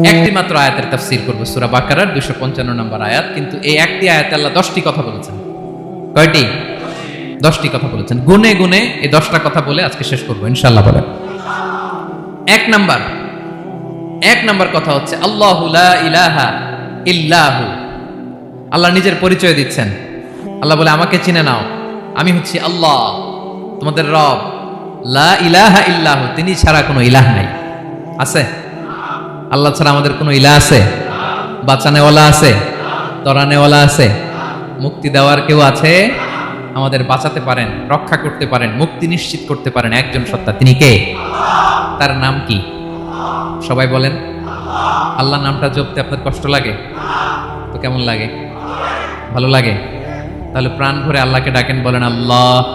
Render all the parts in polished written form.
একটি মাত্র আয়াতের তাফসীর করব, সূরা বাকারার 255 নম্বর আয়াত। কিন্তু এই একটি আয়াতে আল্লাহ 10টি কথা বলেছেন। কয়টি? 10টি কথা বলেছেন। গুনে গুনে এই 10টা কথা বলে আজকে শেষ করব ইনশাআল্লাহ। বলেন এক নাম্বার কথা হচ্ছে আল্লাহু লা ইলাহা ইল্লাহু। আল্লাহ নিজের পরিচয় দিচ্ছেন। আল্লাহ বলে আমাকে চিনে নাও, আমি হচ্ছি আল্লাহ তোমাদের রব। লা ইলাহা ইল্লাহু, তিনি ছাড়া কোনো ইলাহ নাই। আছে? আল্লাহ ছাড়া আমাদের কোনো ইলাহ আছে? বাঁচানেওয়ালা আছে? তরানেওয়ালা আছে? মুক্তি দেওয়ার কেউ আছে? আমাদের বাঁচাতে পারেন, রক্ষা করতে পারেন, মুক্তি নিশ্চিত করতে পারেন একজন সত্তা। তিনি কে? তার নাম কি? সবাই বলেন। আল্লাহ নামটা জপতে আপনার কষ্ট লাগে তো কেমন লাগে? ভালো লাগে? তাহলে প্রাণ ভরে আল্লাহকে ডাকেন, বলেন আল্লাহ।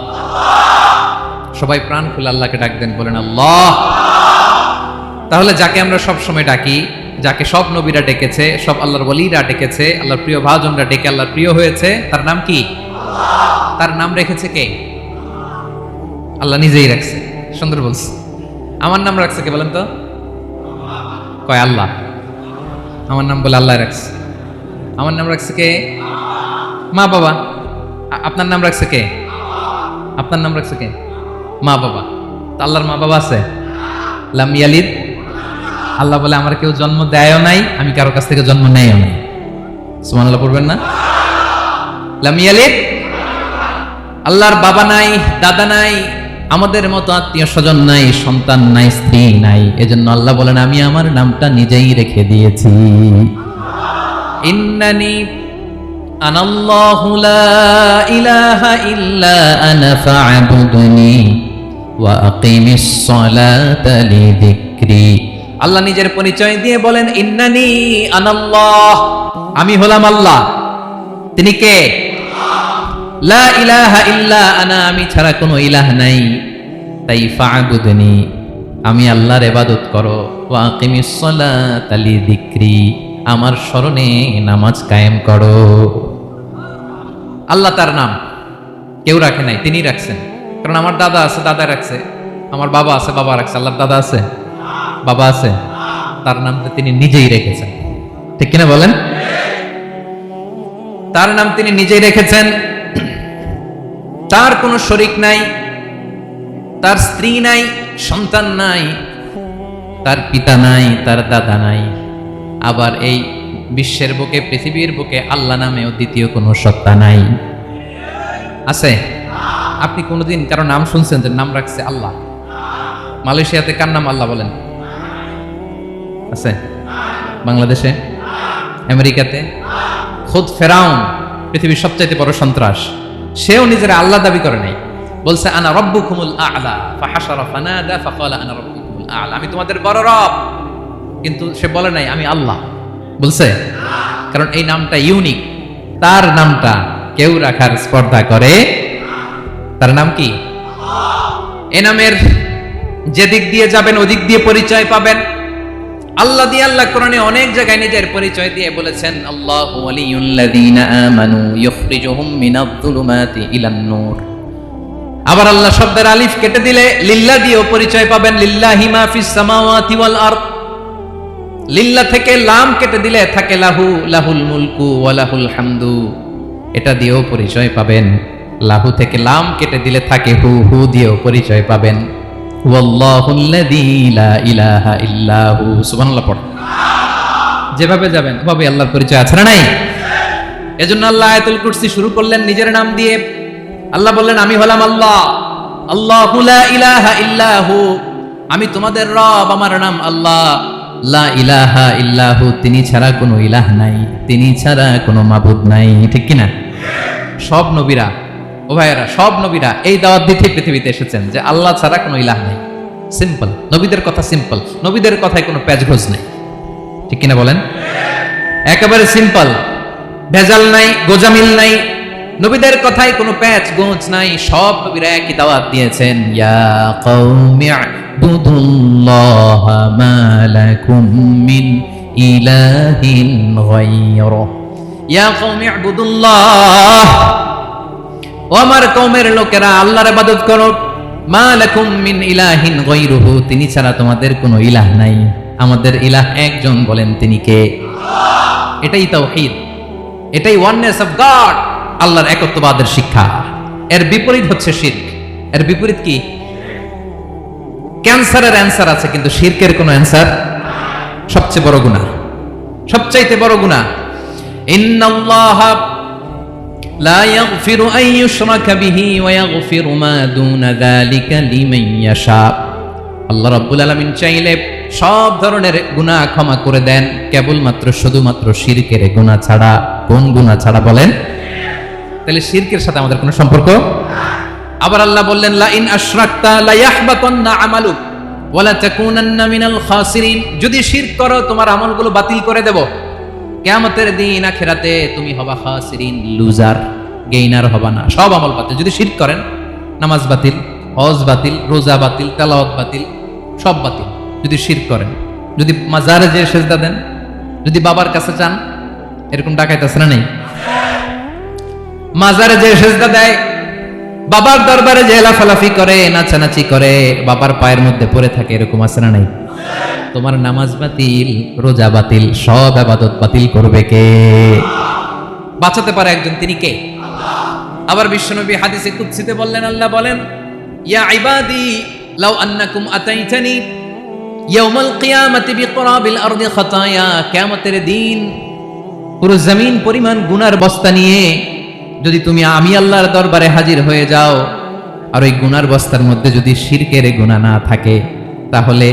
সবাই প্রাণ খুলে আল্লাহকে ডাক দেন, বলেন আল্লাহ। তাহলে যাকে আমরা সব সময় ডাকি, যাকে সব নবীরা ডেকেছে, সব আল্লাহর ওলিরা ডেকেছে, আল্লাহর প্রিয় ভাজনরা ডেকে আল্লাহর প্রিয় হয়েছে, তার নাম কি? তার নাম রেখেছে কে? আল্লাহ নিজেই রাখছে। সুন্দর বলছে। আমার নাম রাখছে কে বলেন তো? কয় আল্লাহ। আমার নাম বলে আল্লাহ রাখছে। আমার নাম রাখছে কে? মা বাবা। আপনার নাম রাখছে কে? আপনার নাম রাখছে কে? মা বাবা। তা আল্লাহর মা বাবা আছে? লাম ইয়ালিদ। আল্লাহ বলে আমার কেউ জন্ম দেয়ও নাই, আমি কারো কাছ থেকে জন্ম নেয়ও নাই। সুবহানাল্লাহ পড়বেন না? লাম ইয়ালিদ। আল্লাহর বাবা নাই, দাদা নাই, আমাদের মতো আত্মীয় স্বজন নাই, সন্তান নাই, স্ত্রী নাই। এজন্য আল্লাহ বলেন আমি আমার নামটা নিজেই রেখে দিয়েছি। ইন্নানি আনাল্লাহু লা ইলাহা ইল্লা আনা ফা'বুদনি ওয়া আকিমিস সালাতা লিযিকরি। আল্লাহ নিজের পরিচয় দিয়ে বলেন ইন্নানি আনাল্লাহ, আমি হলাম আল্লাহ। তিনি কে? লা ইলাহা ইল্লা আনা, আমি ছাড়া কোনো ইলাহ নাই। তাই ফা'বুদনি, আমি আল্লাহর ইবাদত করো। ওয়া আকিমিস সালাতা লিযিকরি, আমার স্মরণে নামাজ কায়েম করো। আল্লাহ তার নাম কেউ রাখে নাই, তিনি রাখছেন। কারণ আমার দাদা আছে, দাদা রাখছে। আমার বাবা আছে, বাবা রাখছে। আল্লাহর দাদা আছে? বাবা আছে? তার নামটা তিনি নিজেই রেখেছেন। ঠিক কিনা বলেন? তার নাম তিনি নিজেই রেখেছেন। তার কোনো শরীক নাই, তার স্ত্রী নাই, সন্তান নাই, তার পিতা নাই, তার দাদা নাই। আবার এই বিশ্বের বুকে, পৃথিবীর বুকে আল্লাহ নামেও দ্বিতীয় কোনো সত্তা নাই। আছে? আপনি কোনোদিন কারো নাম শুনছেন যে নাম রাখছে আল্লাহ? মালয়েশিয়াতে কার নাম আল্লাহ বলেন? আছে? বাংলাদেশে? আমেরিকাতে? খুদ ফেরাউন, পৃথিবীর সবচাইতে বড় সন্ত্রাস, সেও নিজের আল্লাহ দাবি করে নাই। বলছে আনা রব্বুকুমুল আ'লা ফাহাশারা ফানাদা ফাকালা আনা রব্বুকুমুল আ'লা, আমি তোমাদের বড় রব। কিন্তু সে বলে নাই আমি আল্লাহ। বলছে? কারণ এই নামটা ইউনিক। তার নামটা কেউ রাখার স্পর্ধা করে। তার নাম কি? এ নামের যে দিক দিয়ে যাবেন ওদিক দিয়ে পরিচয় পাবেন। আল্লাহ দিয়ে আল্লাহ কোরআনে অনেক জায়গায় নিজের পরিচয় দিয়ে বলেছেন আল্লাহু ওয়ালিয়ুল্লাযীনা আমানু ইউখরিজুহুম মিনায-যুলুমাতি ইলান-নূর। আবার আল্লাহ শব্দের আলিফ কেটে দিলে লিল্লাহ দিয়েও পরিচয় পাবেন। লিল্লাহি মা ফিস সামাওয়াতি ওয়াল আরদ। লিল্লাহ থেকে লাম কেটে দিলে থাকে লাহু, লাহুল মুলকু ওয়া লাহুল হামদু। এটা দিয়েও পরিচয় পাবেন। লাহু থেকে লাম কেটে দিলে থাকে হু, হু দিয়েও পরিচয় পাবেন। ওয়াল্লাহুল্লাযী লা ইলাহা ইল্লাহু। সুবহানাল্লাহ পড়। যেভাবে যাবেন ওভাবে আল্লাহর পরিচয় আছে না নাই? এজন্য আল্লাহ আয়াতুল কুরসি শুরু করলেন নিজের নাম দিয়ে। আল্লাহ বললেন আমি হলাম আল্লাহ। আল্লাহু লা ইলাহা ইল্লাহু, আমি তোমাদের রব, আমার নাম আল্লাহ। লা ইলাহা ইল্লাহু, তিনি ছাড়া কোনো ইলাহ নাই, তিনি ছাড়া কোনো মাবুদ নাই। ঠিক কিনা? সব নবীরা, ও ভাইয়েরা, সব নবীরা এই দাওয়াত দিতে পৃথিবীতে এসেছেন যে আল্লাহ ছাড়া কোনো ইলাহ নাই। সিম্পল। নবীদের কথা সিম্পল। নবীদের কথায় কোনো প্যাচগোজ নাই। ঠিক কিনা বলেন? একেবারে সিম্পল, ভেজাল নাই, গোজামিল নাই। নবীদের কথায় কোনো প্যাচ গোজ নাই। সব নবীরা একই দাওয়াত দিয়েছেন, ইয়া কওমি ইবুদুল্লাহা মা লাকুম মিন ইলাহিন গায়রুহু। ইয়া কওমি ইবুদুল্লাহ, ও আমার কওমের লোকেরা আল্লাহর ইবাদত করো। মা লাকুম মিন ইলাহিন গায়রুহু, তিনি ছাড়া তোমাদের কোনো ইলাহ নাই। আমাদের ইলাহ একজন, বলেন তিনি কে? এটাই তাওহীদ, এটাই ওয়াননেস অফ গড, আল্লাহর একত্ববাদের শিক্ষা। এর বিপরীত হচ্ছে শিরক। এর বিপরীত কি? ক্যান্সারের অ্যান্সার আছে, কিন্তু শিরকের কোনো অ্যান্সার। সবচেয়ে বড় গুনাহ, সবচাইতে বড় গুনাহ। ইন্নাল্লাহা লা ইয়াগফিরু আন ইউশরাকা বিহি ওয়া ইয়াগফিরু মা দুনা যালিকা লিমান ইয়াশা। আল্লাহ রাব্বুল আলামিন চাইলে সব ধরনের গুনাহ ক্ষমা করে দেন, কেবলমাত্র শুধুমাত্র শিরকের গুনাহ ছাড়া। কোন গুনাহ ছাড়া বলেন? তাহলে শিরকের সাথে আমাদের কোনো সম্পর্ক। আবার আল্লাহ বললেন, লা ইন আশরাকতা লা ইয়াহবাতান্না আমালুক ওয়া লা তাকুনান্না মিনাল খাসিরিন। যদি শিরক করো তোমার আমলগুলো বাতিল করে দেব, কিয়ামতের দিন আখিরাতে তুমি হবা খাসিরিন, লুজার, গেইনার হবা না, সব আমল বাতিল। যদি শিরক করেন, নামাজ বাতিল, হজ বাতিল, রোজা বাতিল, তেলাওয়াত বাতিল, সব বাতিল। যদি শিরক করেন, যদি মাজারে যে সেজদা দেন, যদি বাবার কাছে চান, এরকম ডাকাইত আছে না নেই? মাজারে যে সেজদা দেয়, বাবার দরবারে যে লাফালাফি করে, নাচানাচি করে, বাবার পায়ের মধ্যে পড়ে থাকে, এরকম আছে না নাই? তোমার নামাজ বাতিল, রোজা বাতিল, সব ইবাদত বাতিল করবে কে? বাঁচাতে পারে একজন, তিনি কে? আবার বিশ্বনবী হাদিসে কুদসিতে বললেন, আল্লাহ বলেন, ইয়া ইবাদি লাউ আন্নাকুম আতাইতানি ইয়াউমাল কিয়ামাতি বিকরাবিল আরদি খাতায়া। কিয়ামতের দিন পুরো জমিন পরিমাণ গুনার বস্তা নিয়ে যদি তুমি আমি আল্লাহর দরবারে হাজির হয়ে যাও, আর ওই গুনার বস্তার মধ্যে যদি শিরকের গুনাহ না থাকে, তাহলে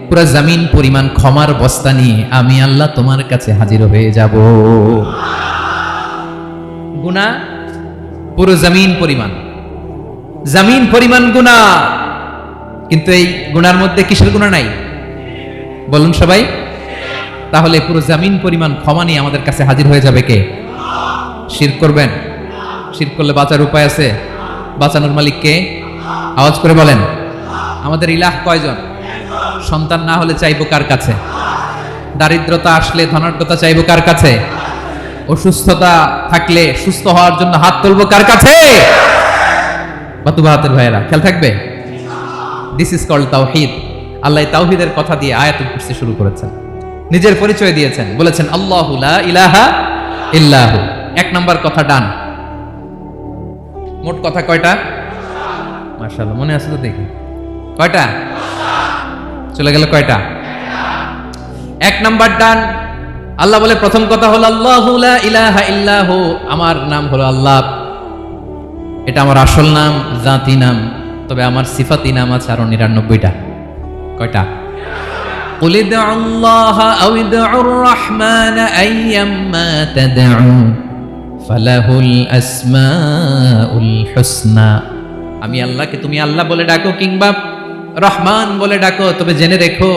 পুরো জমিন পরিমাণ ক্ষমার বস্তা নিয়ে আমি আল্লাহ তোমার কাছে হাজির হয়ে যাব। গুনাহ পুরো জমিন পরিমাণ গুনাহ, কিন্তু এই গুনার মধ্যে কিসের গুনাহ নাই? বলুন সবাই। তাহলে পুরো জমিন পরিমাণ ক্ষমা নিয়ে আমাদের কাছে হাজির হয়ে যাবে কে? শিরক করবেন? শিরক করলে বাঁচার উপায় আছে? বাঁচানোর মালিক কে? আওয়াজ করে বলেন। আমাদের ইলাহ কয়জন? সন্তান না হলে চাইবো কার কাছে? দারিদ্রতা আসলে ধনাঢ্যতা চাইবো কার কাছে? অসুস্থতা থাকলে সুস্থ হওয়ার জন্য হাত তুলবো কার কাছে? বাতুবা হাতের ভাইয়েরা, খেয়াল থাকবে। দিস ইজ কল্ড তাওহীদ। আল্লাহ তাওহীদের কথা দিয়ে আয়াতুল কুরসি শুরু করেছেন, নিজের পরিচয় দিয়েছেন, বলেছেন আল্লাহু লা ইলাহা ইল্লাহু। এক নাম্বার কথা ডান। মোট কথা কয়টা? মাশাআল্লাহ, মনে আছে তো দেখি। কয়টা? চলে গেল কয়টা? এক নাম্বার ডান। আল্লাহ বলে প্রথম কথা হলো আল্লাহু লা ইলাহা ইল্লাহু, আমার নাম হলো আল্লাহ। এটা আমার আসল নাম, জাতি নাম। তবে আমার সিফাতি নাম আছে আরো 99টা। কয়টা? قل ادعوا الله أو ادعوا الرحمن أيما تدعوا فله الأسماء الحسنى। আমি আল্লাহকে তুমি আল্লাহ বলে ডাকো কিংবা রহমান বলে ডাকো, তবে জেনে রেখো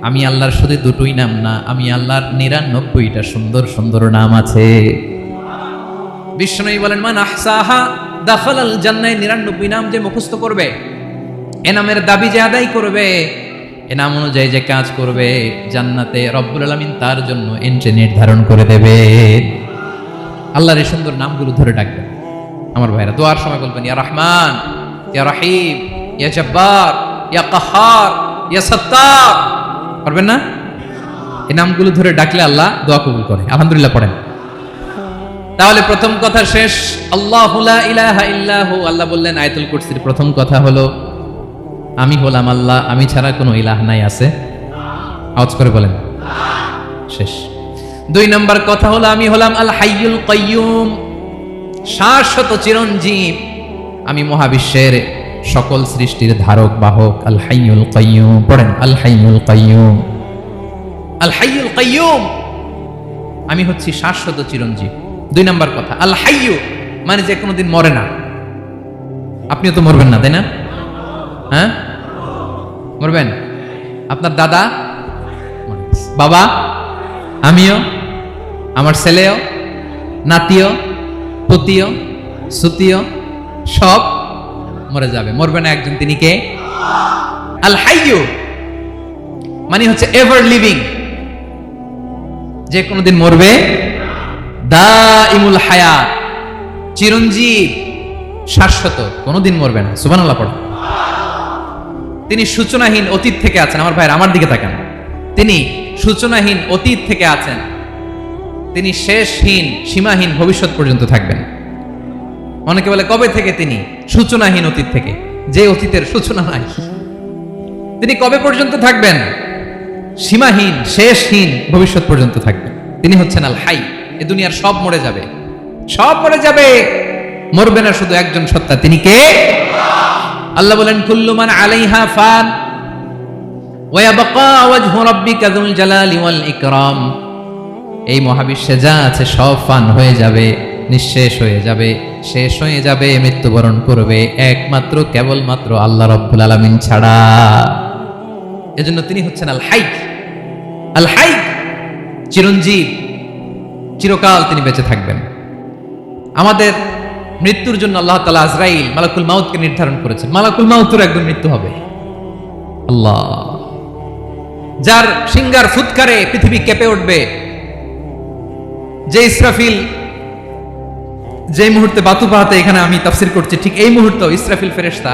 আমি আল্লাহর শুধু দুটোই নাম না, আমি আল্লাহর 99টা সুন্দর সুন্দর নাম আছে। বিষ্ণু বলেন, মান আহসাহা দাখালাল জান্নাহ। 99 নাম যে মুখস্থ করবে, এ নামের দাবি যে আদায় করবে, এ নাম অনুযায়ী যে কাজ করবে, জান্নাতে রব্বুল আলামিন তার জন্য এন্ট্রি নির্ধারণ করে দেবে। আল্লাহর এই সুন্দর নামগুলো ধরে ডাকবেন। আমার ভাইরা দোয়ার সময় বলবেন, ইয়া রহমান, ইয়া রহিম, ইয়া জব্বার, ইয়া কাহ্হার, ইয়া সত্তার। পারবেন না? এই নামগুলো ধরে ডাকলে আল্লাহ দোয়া কবুল করে। আলহামদুলিল্লাহ পড়েন। তাহলে প্রথম কথা শেষ, আল্লাহু লা ইলাহা ইল্লাহু। আল্লাহ বললেন আয়াতুল কুরসির প্রথম কথা হলো আমি হলাম আল্লাহ, আমি ছাড়া কোনো ইলাহ নাই। আছে? আওয়াজ করে বলেন। শেষ। 2 নম্বর কথা হলো আমি হলাম আল হাইয়ুল কাইয়ুম, শাশ্বত চিরঞ্জীব। আমি মহাবিশ্বের সকল সৃষ্টির ধারক বাহক। আল হাইয়ুল কাইয়ুম পড়েন, আল হাইয়ুল কাইয়ুম, আল হাইয়ুল কাইয়ুম। আমি হচ্ছি শাশ্বত চিরঞ্জীব। 2 নম্বর কথা, আল হাইয়ু মানে যে কোনোদিন মরে না। আপনিও তো মরবেন না, তাই না? হ্যাঁ, মরবেন। আপনার দাদা, বাবা, আমিও, আমার ছেলেও, নাতিও, পুতিও, সুতিও সব মরে যাবে। মরবে না একজন, তিনি কে? আল হাইয়ু মানে হচ্ছে এভার লিভিং, যে কোনোদিন মরবে। দাইমুল হায়াত, চিরঞ্জীব, শাশ্বত, কোনোদিন মরবে না। সুবহানাল্লাহ পড়ো। তিনি সূচনাহীন, অতীত থেকে আছেন। আমার ভাইয়ের, আমার দিকে তাকান। তিনি সূচনাহীন অতীত থেকে আছেন, তিনি শেষহীন সীমাহীন ভবিষ্যৎ পর্যন্ত থাকবেন। অনেকে বলে কবে থেকে? তিনি সূচনাহীন অতীত থেকে, যে অতীতের সূচনা নাই। তিনি কবে পর্যন্ত থাকবেন? সীমাহীন শেষহীন ভবিষ্যৎ পর্যন্ত থাকবেন। তিনি হচ্ছেন আল হাই। এ দুনিয়ার সব মরে যাবে, সব মরে যাবে, মরবে না শুধু একজন সত্তা। তিনি কে? আল্লাহ বলেন কুল্লু মান আলাইহা ফান ওয়া ইয়াবকা ওয়াজহু রাব্বিকা যুল জালালি ওয়াল ইকরাম। এই মহাবিশ্বে যা আছে সব ফান হয়ে যাবে, নিঃশেষ হয়ে যাবে, শেষ হয়ে যাবে, মৃত্যুবরণ করবে, একমাত্র কেবলমাত্র আল্লাহ রাব্বুল আলামিন ছাড়া। এজন্য তিনি হচ্ছেন আল হাই। আল হাই চিরঞ্জীব, চিরকাল তিনি বেঁচে থাকবেন। আমাদের মৃত্যুর জন্য আল্লাহ তাআলা আজরাইল মালাকুল মাউতকে নির্ধারণ করেছেন। মালাকুল মাউতের একদম মৃত্যু হবে। আল্লাহ, যার সিংহার ফুৎকারে পৃথিবী কেঁপে উঠবে, যে ইসরাফিল যে মুহূর্তে বাতু পাহাতে এখানে আমি তাফসীর করছি, ঠিক এই মুহূর্তে ইসরাফিল ফেরেশতা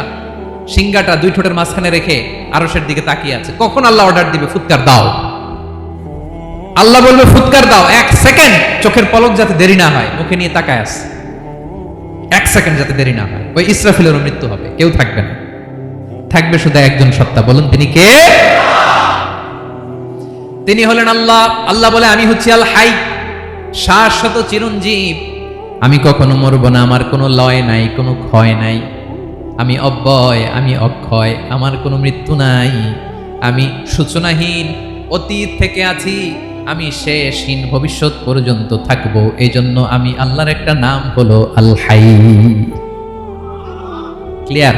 সিংহাটা দুই ঠোঁটের মাঝখানে রেখে আরশের দিকে তাকিয়ে আছে। কখন আল্লাহ অর্ডার দিবে ফুৎকার দাও, আল্লাহ বলবে ফুৎকার দাও, এক সেকেন্ড চোখের পলক যাতে দেরি না হয়, মুখে নিয়ে তাকায় আছে, এক সেকেন্ড যাতে দেরি না হয়, ওই ইসরাফিলেরও মৃত্যু হবে, কেউ থাকবে না, থাকবে শুধু একজন সত্তা। বলুন তিনি কে? তিনি হলেন আল্লাহ। আল্লাহ বলে আমি হচ্ছি আল হাই, শাশ্বত চিরঞ্জীব, আমি কখনো মরব না, আমার কোনো লয় নাই, কোনো ক্ষয় নাই, আমি অব্যয়, আমি অক্ষয়, আমার কোনো মৃত্যু নাই, আমি সূচনাহীন অতীত থেকে আছি, আমি শেষহীন ভবিষ্যৎ পর্যন্ত থাকবো। এই জন্য আমি আল্লাহর একটা নাম হলো আল হাই। ক্লিয়ার?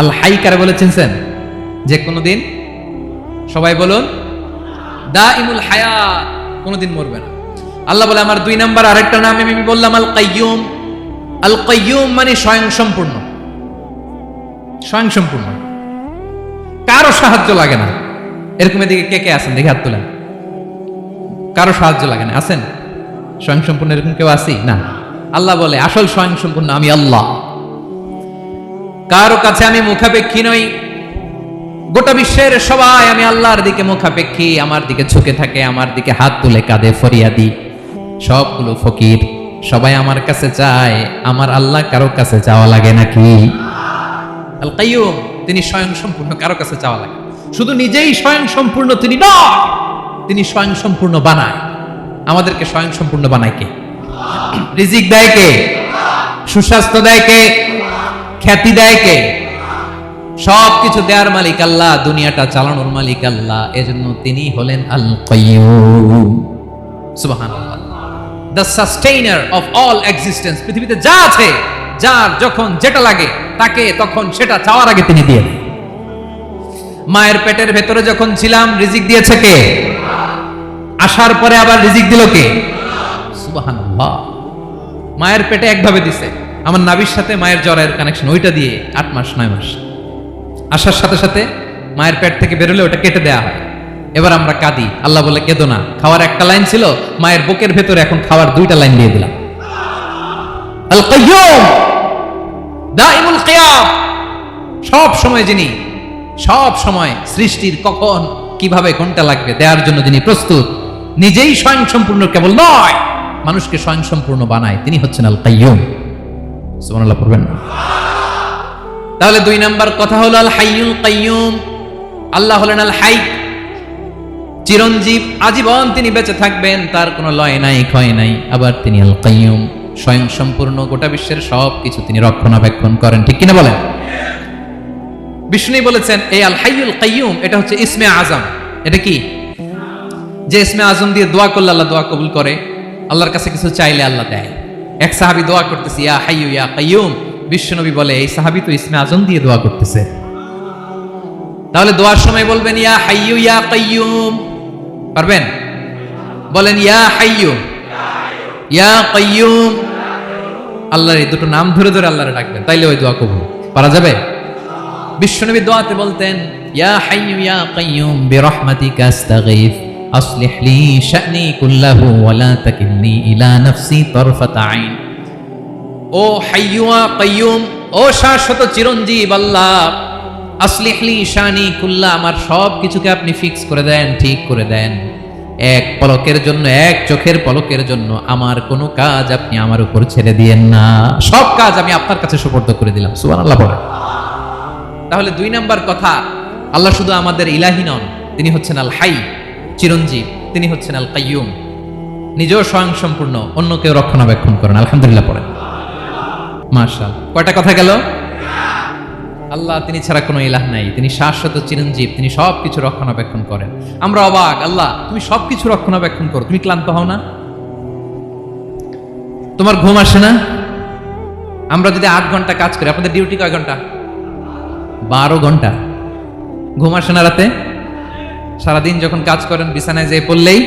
আল হাই কারে বলে চিনছেন? যে কোনো দিন, সবাই বলুন, দাইমুল হায়াত, কোনোদিন মরবে না। আল্লাহ বলে আমার দুই নাম্বার আরেকটা নাম আমি বললাম আল কাইয়ুম। আল কাইয়ুম মানে স্বয়ং সম্পূর্ণ, স্বয়ং সম্পূর্ণ, কারো সাহায্য লাগে না। এরকম এদিকে কে কে আছেন দেখে হাত তোলেন। কারো সাহায্য লাগে না, আছেন? স্বয়ং সম্পূর্ণ এরকম কেউ আছি না? আল্লাহ বলে আসল স্বয়ং সম্পূর্ণ আমি আল্লাহ। কারো কাছে আমি মুখাপেক্ষী নই, গোটা বিশ্বের সবাই আমি আল্লাহর দিকে মুখাপেক্ষী, আমার দিকে ঝুঁকে থাকে, আমার দিকে হাত তুলে কাঁদে ফরিয়াদি, সবগুলো ফকির, সবাই আমার কাছে চায়। আমার আল্লাহ কারো কাছে চাওয়া লাগে নাকি? আল কাইয়ুম, তিনি স্বয়ং সম্পূর্ণ, কারো কাছে চাওয়া লাগে। শুধু নিজেই স্বয়ং সম্পূর্ণ তিনি নয়, তিনি স্বয়ং সম্পূর্ণ বানায়। আমাদেরকে স্বয়ং সম্পূর্ণ বানায় কে? রিজিক দেয় কে? সুস্বাস্থ্য দেয় কে? খ্যাতি দেয় কে? সবকিছু দেয়ার মালিক আল্লাহ, দুনিয়াটা চালানোর মালিক আল্লাহ। এজন্য তিনি হলেন আল কাইয়ুম। সুবহানাল্লাহ, the sustainer of all existence. পৃথিবীতে যা আছে, যার যখন যেটা লাগে তাকে তখন সেটা চাওয়ার আগে তিনি দিয়ে দেন। মায়ের পেটের ভেতরে যখন ছিলাম রিজিক দিয়েছে কে? আসার পরে আবার রিজিক দিল কে? সুবহানাল্লাহ। মায়ের পেটে একভাবে দিছে, আমার নাভির সাথে মায়ের জরায়ের কানেকশন, ওইটা দিয়ে 8 মাস 9 মাস, আসার সাথে সাথে মায়ের পেট থেকে বেরোলে ওটা কেটে দেয়া হয়। এবার আমরা কাঁদি, আল্লাহ বলে কেঁদো না, খাওয়ার একটা লাইন ছিল, মায়ের বুকের ভেতরে এখন খাওয়ার 2টা লাইন দিয়ে দিলাম। আল কাইয়ুম, দাইমুল কিয়াম, সব সময় যিনি, সব সময় সৃষ্টির কখন কিভাবে কোনটা লাগবে দেওয়ার জন্য যিনি প্রস্তুত, নিজেই স্বয়ং সম্পূর্ণ কেবল নয়, মানুষকে স্বয়ং সম্পূর্ণ বানায়, তিনি হচ্ছেন আল কাইয়ুম। সুবহানাল্লাহ পড়বেন না? তাহলে 2 নাম্বার কথা হলো আল হাইয়ুল কাইয়ুম। আল্লাহ হলেন আল হাই, চিরঞ্জীব, আজীবন তিনি বেঁচে থাকবেন, তার কোনো লয় নাই, ক্ষয় নাই। আবার তিনি আল কাইয়ুম, স্বয়ং সম্পূর্ণ, গোটা বিশ্বের সব কিছু তিনি রক্ষণাবেক্ষণ করেন। ঠিক কিনা বলেন? বিষ্ণু বলেছেন এই আল হাইয়ুল কাইয়ুম এটা হচ্ছে ইসমে আজম। এটা কি? যে ইসমে আজম দিয়ে দোয়া করলে আল্লাহ দোয়া কবুল করে, আল্লাহর কাছে কিছু চাইলে আল্লাহ দেয়। এক সাহাবী দোয়া করতেছে ইয়া হাইয়ু ইয়া কাইয়ুম, বিশ্বনবী বলে এই সাহাবী তো ইসমে আজম দিয়ে দোয়া করতেছে, তাহলে দোয়ার সময় বলবেন ইয়া হাইয়ু ইয়া কাইয়ুম। পারবেন? বলেন ইয়া হাইয়ু ইয়া কাইয়ুম। আল্লাহর এই দুটো নাম ধরে ধরে আল্লাহরে ডাকবেন, তাইলে ওই দোয়া কবুল। পারা যাবে? বিশ্বনবী দোয়াতে বলতেন ইয়া হাইয়ু ইয়া কাইয়ুম বিরহমাতিকা আস্তাগীথ আসলিহ লি শা'নি কুল্লাহু ওয়া লা তাকিলনি ইলা নাফসি তারফাত আইন। ও হাইয়ু ওয়া কাইয়ুম, ও শাশ্বত চিরঞ্জীব আল্লাহ, আসলিহলি শানি কুল্লা, আমার সব কিছুকে আপনি ফিক্স করে দেন, ঠিক করে দেন। এক পলকের জন্য, এক চোখের পলকের জন্য আমার কোনো কাজ আপনি আমার উপর ছেড়ে দিয়েন না, সব কাজ আমি আপনার কাছে সুপর্দ করে দিলাম। সুবহানাল্লাহ বলেন। তাহলে 2 নাম্বার কথা, আল্লাহ শুধু আমাদের ইলাহি নন, তিনি হচ্ছেন আল হাই, চিরঞ্জীব, তিনি হচ্ছেন আল কাইয়ুম, নিজেও স্বয়ংসম্পূর্ণ, অন্যকেও রক্ষণাবেক্ষণ করেন। আলহামদুলিল্লাহ পড়েন। মাশাআল্লাহ। কয়টা কথা গেল? আল্লাহ তিনি ছাড়া কোনো ইলাহ নাই, তিনি শাশ্বত চিরঞ্জীব, তিনি সবকিছু রক্ষণাবেক্ষণ করেন। আমরা অবাক, আল্লাহ তুমি সবকিছু রক্ষণাবেক্ষণ করো, তুমি ক্লান্ত হও না? তোমার ঘুম আসে না? আমরা যদি 8 ঘন্টা কাজ করি, আপনাদের ডিউটি কয় ঘন্টা? 12 ঘন্টা। ঘুম আসে না রাতে? সারাদিন যখন কাজ করেন বিছানায় যেয়ে পড়লেই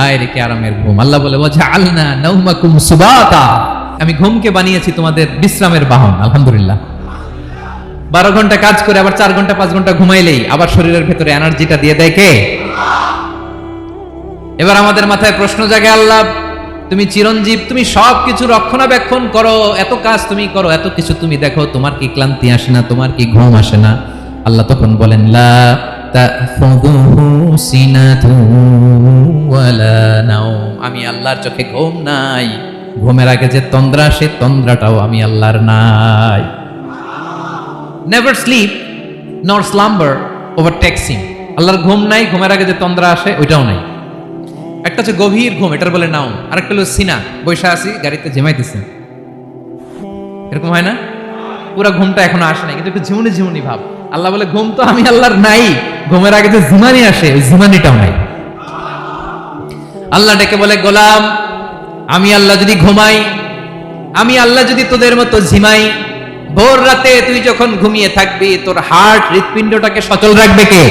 আয় রে কি আরামের ঘুম। আল্লাহ বলে ওয়াজআলনা নাওমাকুম সুবাতা, আমি ঘুমকে বানিয়েছি তোমাদের বিশ্রামের বাহন। আলহামদুলিল্লাহ। 12 ঘন্টা কাজ করে আবার 4 ঘন্টা 5 ঘন্টা ঘুমাইলেই আবার শরীরের ভেতরে এনার্জিটা দিয়ে দেয় কে? এবার আমাদের মাথায় প্রশ্ন জাগে, আল্লাহ তুমি চিরঞ্জীব, তুমি সবকিছু রক্ষণাবেক্ষণ করো, এত কাজ তুমি করো, এত কিছু তুমি দেখো, তোমার কি ক্লান্তি আসে না? তোমার কি ঘুম আসে না? আল্লাহ তখন বলেন লা তাখুযুহু সিনাতুন ওয়ালা নাওম, আমি আল্লাহর চোখে ঘুম নাই, ঘুমের আগে যে তন্দ্রা, সে তন্দ্রাটাও আমি আল্লাহর নাই। নেভার স্লিপ নর স্লাম্বার ওভারটেকস হিম, আল্লাহর ঘুম নাই, ঘুমের আগে যে তন্দ্রা আসে ওইটাও নাই। একটা হচ্ছে গভীর ঘুম, এটার বলে নাও, আর একটা হলো সিনা, বৈশা আছি গাড়িতে ঝিমাইতেছে, এরকম হয় না? পুরো ঘুমটা এখনো আসে নাই, কিন্তু একটু ঝিমুনি ঝিমুনি ভাব। আল্লাহ বলে ঘুম তো আমি আল্লাহর নাই, ঘুমের আগে যে ঝিমানি আসে ওই ঝিমানিটাও নাই। আল্লাহ ডেকে বলে গোলাম, আমি আল্লাহ যদি ঘুমাই, আমি আল্লাহ যদি তোদের মতো ঝিমাই, ভোর রাতে তুই যখন ঘুমিয়ে থাকবি, তোর হার্ট হৃৎপিণ্ডটাকে সচল রাখবে কে?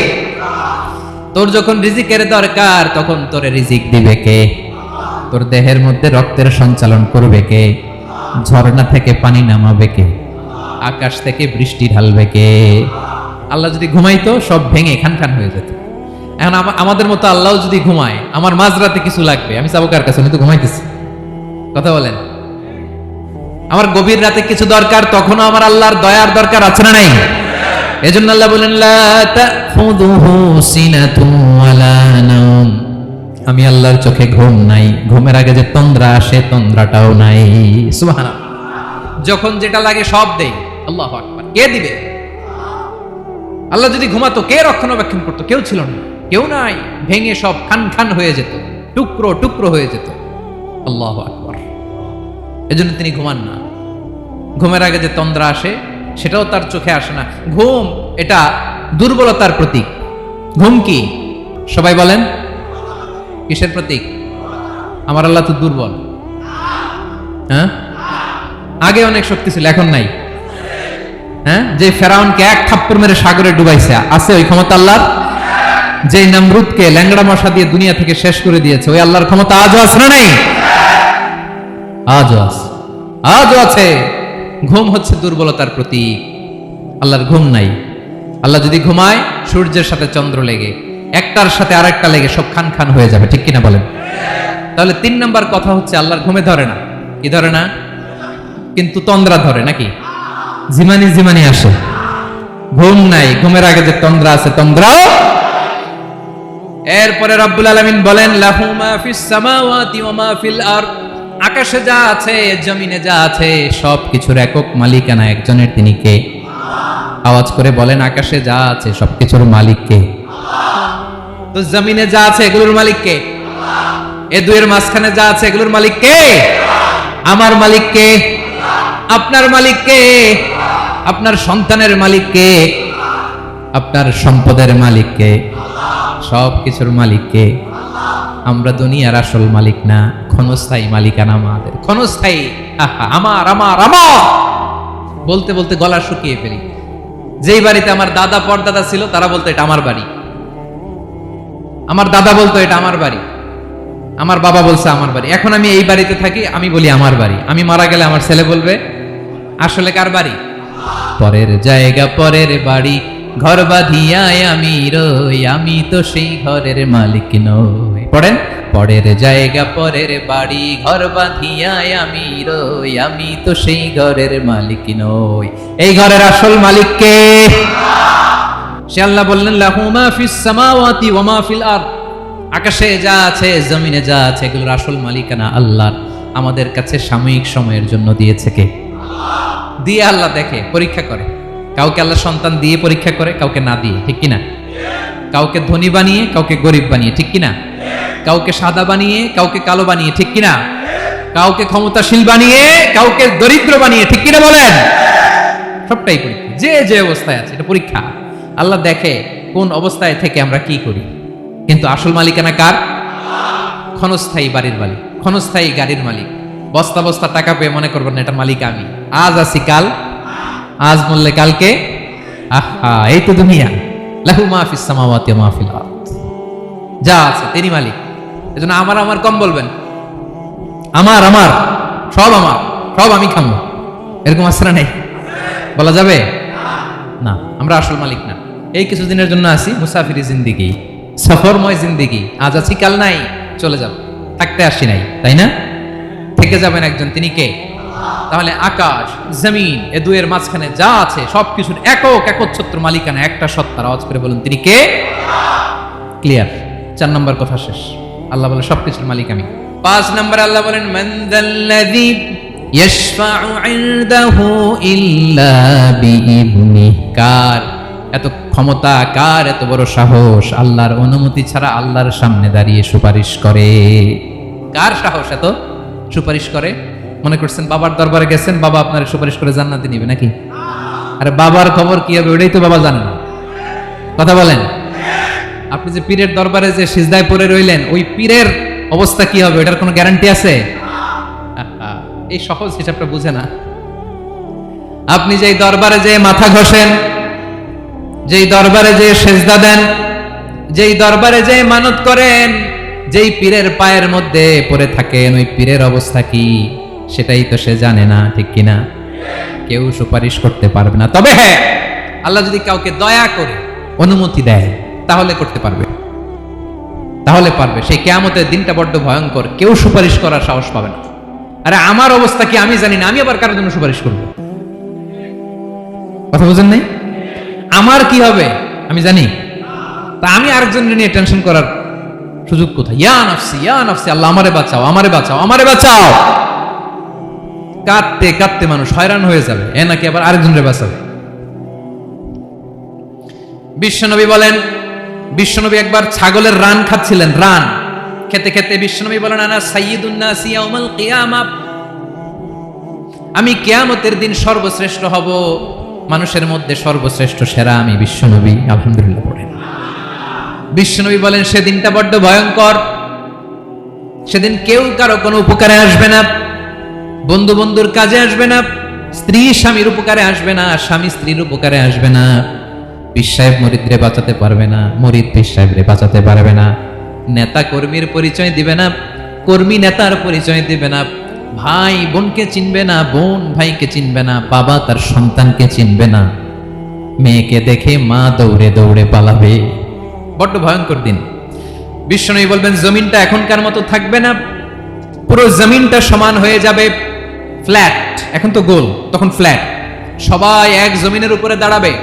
তোর যখন রিজিকের দরকার তখন তোরে রিজিক দিবে কে? তোর দেহের মধ্যে রক্তের সঞ্চালন করবে কে? ঝর্ণা থেকে পানি নামাবে কে? আকাশ থেকে বৃষ্টি ঢালবে কে? আল্লাহ যদি ঘুমাইতো সব ভেঙে খান খান হয়ে যেত। এখন আমাদের মতো আল্লাহ যদি ঘুমায়, আমার মাঝরাতে কিছু লাগবে, আমি যাবো কার কাছে? উনি তো ঘুমাইতেছি। কথা বলেন। আমার গভীর রাতে কিছু দরকার, তখনও আমার আল্লাহর দয়ার দরকার আছে না নাই? এজন্য আল্লাহ বলেন লা তাখুযুহু সিনাতুন ওয়ালা নাওম, আমি আল্লাহর চোখে ঘুম নাই, ঘুমের আগে যে তন্দ্রা আসে তন্দ্রাটাও নাই। সুবহানাল্লাহ। যখন যেটা লাগে সব দেই। আল্লাহু আকবার। কে দিবে? আল্লাহ যদি ঘুমাতো কে রক্ষণাবেক্ষণ করতো? কেউ ছিল না, কেউ নাই, ভেঙে সব খান খান হয়ে যেত, টুকরো টুকরো হয়ে যেত। আল্লাহু আকবার। এজন্য তিনি ঘুমান না। ঘুমের আগে যে তন্দ্রা আসে সেটাও তার চোখে আসে না। ঘুম এটা দুর্বলতার প্রতীক। ঘুম কি? সবাই বলেন কিসের প্রতীক? আমার আল্লাহ তো দুর্বল। হ্যাঁ, আগে অনেক শক্তি ছিল, এখন নাই। হ্যাঁ, যে ফেরাউনকে এক থাপ্পড় মেরে সাগরে ডুবাইছে, আছে ওই ক্ষমতা আল্লাহর? যে নমরুদকে ল্যাংড়া মশা দিয়ে দুনিয়া থেকে শেষ করে দিয়েছে, ওই আল্লাহর ক্ষমতা আজও আছে না নাই? আজও আছে, আজও আছে। ঘুম হচ্ছে দুর্বলতার প্রতীক। আল্লাহর ঘুম নাই। আল্লাহ যদি ঘুমায়, সূর্যের সাথে চন্দ্র লেগে, একটার সাথে আরেকটা লেগে সব খান খান হয়ে যাবে, ঠিক কিনা বলেন? তাহলে 3 নাম্বার কথা হচ্ছে আল্লাহর ঘুমে ধরে না। কি ধরে না? কিন্তু তন্দ্রা ধরে নাকি? জিমানি জিমানি আসে। ঘুম নাই, ঘুমের আগে যে তন্দ্রা আছে তন্দ্রাও। এরপরে রব্বুল আলামিন বলেন লাহু মা ফিস সামাওয়াতি ওয়া মা ফিল আরদ, আকাশে যা আছে জমিনে যা আছে সব কিছুর একক মালিকানা একজনের, তিনি কে? আওয়াজ করে বলেন আকাশে যা আছে সবকিছুর মালিক কে? তো জমিনে যা আছে এগুলোর মালিক কে? এ দুয়ের মাঝখানে যা আছে এগুলোর মালিক কে? আমার মালিক কে? আপনার মালিক কে? আপনার সন্তানের মালিক কে? আপনার সম্পদের মালিক কে? সব কিছুর মালিক কে? আমরা দুনিয়ার আসল মালিক না, ক্ষণস্থায়ী মালিকানা আমাদের। ক্ষণস্থায়ী। আমার আমার আমার বলতে বলতে গলা শুকিয়ে ফেলি। যেই বাড়িতে আমার দাদা পরদাদা ছিল তারা বলতো এটা আমার বাড়ি, আমার দাদা বলতো এটা আমার বাড়ি, আমার বাবা বলছে আমার বাড়ি। এখন আমি এই বাড়িতে থাকি, আমি বলি আমার বাড়ি। আমি মারা গেলে আমার ছেলে বলবে আসলে কার বাড়ি? পরের জায়গা পরের বাড়ি, ঘর বাঁধিয়ায় আমি রই, আমি তো সেই ঘরের মালিক নই। পড়েন পরের জায়গা পরের বাড়ি ঘর বাঁধিয়ায় আমি রই, আমি তো সেই ঘরের মালিক নই। এই ঘরের আসল মালিক কে? সে আল্লাহ বললেন লাহু মা ফিস সামাওয়াতি ওয়া মা ফিল আরদ, আকাশে যা আছে জমিনে যা আছে এগুলোর আসল মালিকানা আল্লাহর। আমাদের কাছে সাময়িক সময়ের জন্য দিয়েছে কে? দিয়ে আল্লাহ দেখে, পরীক্ষা করে। কাউকে আল্লাহ সন্তান দিয়ে পরীক্ষা করে, কাউকে না দিয়ে, ঠিক কিনা? কাউকে ধনী বানিয়ে, কাউকে গরিব বানিয়ে, ঠিক কিনা? কাউকে সাদা বানিয়ে, কাউকে কালো বানিয়ে, ঠিক কিনা? কাউকে ক্ষমতাশীল বানিয়ে, কাউকে দরিদ্র বানিয়ে, ঠিক কিনা বলেন? সবটাই পরীক্ষা, যে যে অবস্থায় আছে এটা পরীক্ষা। আল্লাহ দেখে কোন অবস্থায় থেকে আমরা কি করি। কিন্তু আসল মালিকানা কার? ক্ষণস্থায়ী বাড়ির মালিক, ক্ষণস্থায়ী গাড়ির মালিক। বস্তা বস্তা টাকা পেয়ে মনে করবেন না এটা মালিক আমি, আজ আছি কাল, আজ মরলে কালকে। আহা, এই তো দুনিয়া। লাহু মা ফিস সামাওয়াতি ওয়া মা ফিল আরদ, যা আছে তিনি মালিক। এজন্য আমার আমার কম বলবেন, আমার আমার সব আমার, সব আমি খাবো, এরকম আসরা নেই, বলা যাবে না। আমরা আসল মালিক না। এই কিছুদিনের জন্য আছি, মুসাফিরি জিন্দিগি, সফরময় জিন্দিগি। আজ আছি কাল নাই, চলে যাব, থাকতে আসি নাই, তাই না? থেকে যাবেন একজন, তিনি কে? তাহলে আকাশ জমিন এ দুয়ের মাঝখানে যা আছে সবকিছুর একক একচ্ছত্র মালিকানা একটা সত্তার। আওয়াজ করে বলুন তিনি কে? ক্লিয়ার। 4 নম্বর কথা শেষ। আল্লাহ বলে সবকিছুর মালিক আমি। 5 নম্বরে আল্লাহ বলেন মান যাল্লাযী ইয়াশফাউ ইনদাহু ইল্লা বিইذনিহি, কার এত ক্ষমতা, কার এত বড় সাহস আল্লাহর অনুমতি ছাড়া আল্লাহর সামনে দাঁড়িয়ে সুপারিশ করে? কার সাহস এত সুপারিশ করে? মনে করছেন বাবার দরবারে গেছেন, বাবা আপনার সুপারিশ করে জান্নাতে নিবে নাকি? আরে বাবার খবর কি হবে ওটাই তো বাবা জানে না। কথা বলেন। আপনি যে পীরের দরবারে যে সিজদায় পড়ে রইলেন, ওই পীরের অবস্থা কি হবে এটার কোনো গ্যারান্টি আছে? এই সহজ হিসাবটা বুঝে না। আপনি যেই দরবারে যে মাথা ঘষেন, যেই দরবারে যে সেজদা দেন, যেই দরবারে যে মানত করেন, যেই পীরের পায়ের মধ্যে পড়ে থাকেন, ওই পীরের অবস্থা কি সেটাই তো সে জানে না, ঠিক কিনা? কেউ সুপারিশ করতে পারবে না। তবে হ্যাঁ, আল্লাহ যদি কাউকে দয়া করে অনুমতি দেয় তাহলে করতে পারবে, তাহলে পারবে। সেই কিয়ামতের দিনটা বড্ড ভয়ঙ্কর, কেউ সুপারিশ করার সাহস পাবে না। আরে আমার অবস্থা কি আমি জানি না, আমি আবার কারোর জন্য সুপারিশ করব? কথা বুঝেন নাই? আমার কি হবে আমি জানি, তা আমি আরেকজনের নিয়ে টেনশন করার সুযোগ কোথায়? ইয়া নাফসি, ইয়া নাফসি, আল্লাহ আমারে বাঁচাও, আমারে বাঁচাও, আমারে বাঁচাও। কাঁদতে কাঁদতে মানুষ হয়রান হয়ে যাবে, এ নাকি আবার আরেকজনের বাঁচাবে। বিশ্বনবী বলেন, বিশ্বনবী একবার ছাগলের রান খাচ্ছিলেন, রান খেতে খেতে বিশ্বনবী বলেন আনা সাইয়্যিদুন নাস ইয়াউমাল কিয়ামাহ, আমি কিয়ামতের দিন সর্বশ্রেষ্ঠ হব, মানুষের মধ্যে সর্বশ্রেষ্ঠ সেরা আমি বিশ্বনবী। আলহামদুলিল্লাহ পড়েন। বিশ্বনবী বলেন সেদিনটা বড্ড ভয়ঙ্কর, সেদিন কেউ কারো কোনো উপকারে আসবে না, বন্ধু বন্ধুর কাজে আসবে না, স্ত্রী স্বামীর উপকারে আসবে না, স্বামী স্ত্রীর উপকারে আসবে না, পীর সাহেব মুরিদরে বাঁচাতে পারবে না, মুরিদ পীর সাহেবরে বাঁচাতে পারবে না, নেতা কর্মীর পরিচয় দিবে না, কর্মী নেতার পরিচয় দিবে না, ভাই বোনকে চিনবে না, বোন ভাইকে চিনবে না, বাবা তার সন্তানকে চিনবে না, মেয়েকে দেখে মা দৌড়ে দৌড়ে পালাবে। বড্ড ভয়ঙ্কর দিন। বিশ্বনবী বলবেন জমিনটা এখনকার মতো থাকবে না, পুরো জমিনটা সমান হয়ে যাবে, ফ্ল্যাট। এখন তো গোল, তখন ফ্ল্যাট। সবাই এক জমিনের উপরে দাঁড়াবে,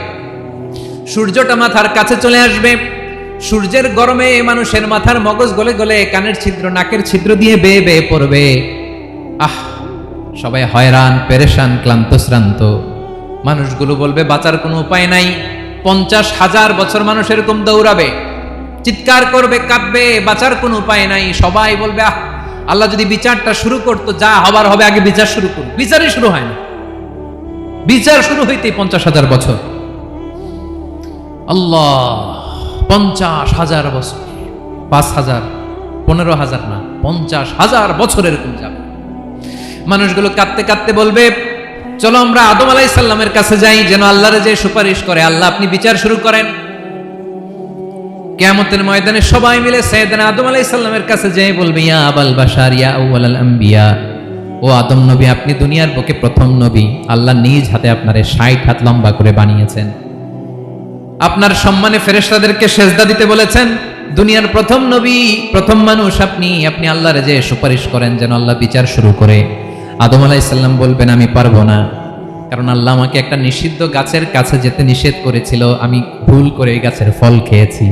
সূর্যটা মাথার কাছে চলে আসবে, সূর্যের গরমে মানুষের মাথার মগজ গলে গলে কানের ছিদ্র নাকের ছিদ্র দিয়ে বেয়ে বেয়ে পড়বে। আহ, সবাই হয়রান, পেরেশান, ক্লান্ত শ্রান্ত। মানুষগুলো বলবে বাঁচার কোনো উপায় নাই। 50,000 বছর মানুষ এরকম দৌড়াবে, চিৎকার করবে, কাঁদবে, বাঁচার কোনো উপায় নাই। সবাই বলবে আহ, আল্লাহ যদি বিচারটা শুরু করতো, যা হবার হবে, আগে বিচার শুরু করুন। বিচারই শুরু হয় না, বিচার শুরু হইতেই 50,000 বছর। আল্লাহ, 50,000 বছর, 5,000, 15,000 না, 50,000 বছর এরকম যাবে। মানুষগুলো কাঁদতে কাঁদতে বলবে চলো আমরা আদম আলাইহিস সালামের কাছে যাই, যেন আল্লাহরে যে সুপারিশ করে, আল্লাহ আপনি বিচার শুরু করেন। কিয়ামতের ময়দানে সবাই মিলে সাইয়েদনা আদম আলাইহিস সালামের কাছে যেয়ে বলবে ইয়া আবাল বাশার ইয়া আউয়ালাল আম্বিয়া, ও আদম নবী, আপনি দুনিয়ার বুকে প্রথম নবী, আল্লাহ নিজ হাতে আপনারে 60 হাত লম্বা করে বানিয়েছেন, আপনার সম্মানে ফেরেশতাদেরকে সেজদা দিতে বলেছেন, দুনিয়ার প্রথম নবী, প্রথম মানুষ আপনি আল্লাহর যে সুপারিশ করেন যেন আল্লাহ বিচার শুরু করে। আদম আলাইহিস সালাম বলবেন আমি পারবো না, কারণ আল্লাহ আমাকে একটা নিষিদ্ধ গাছের কাছে যেতে নিষেধ করেছিল, আমি ভুল করে এই গাছের ফল খেয়েছি।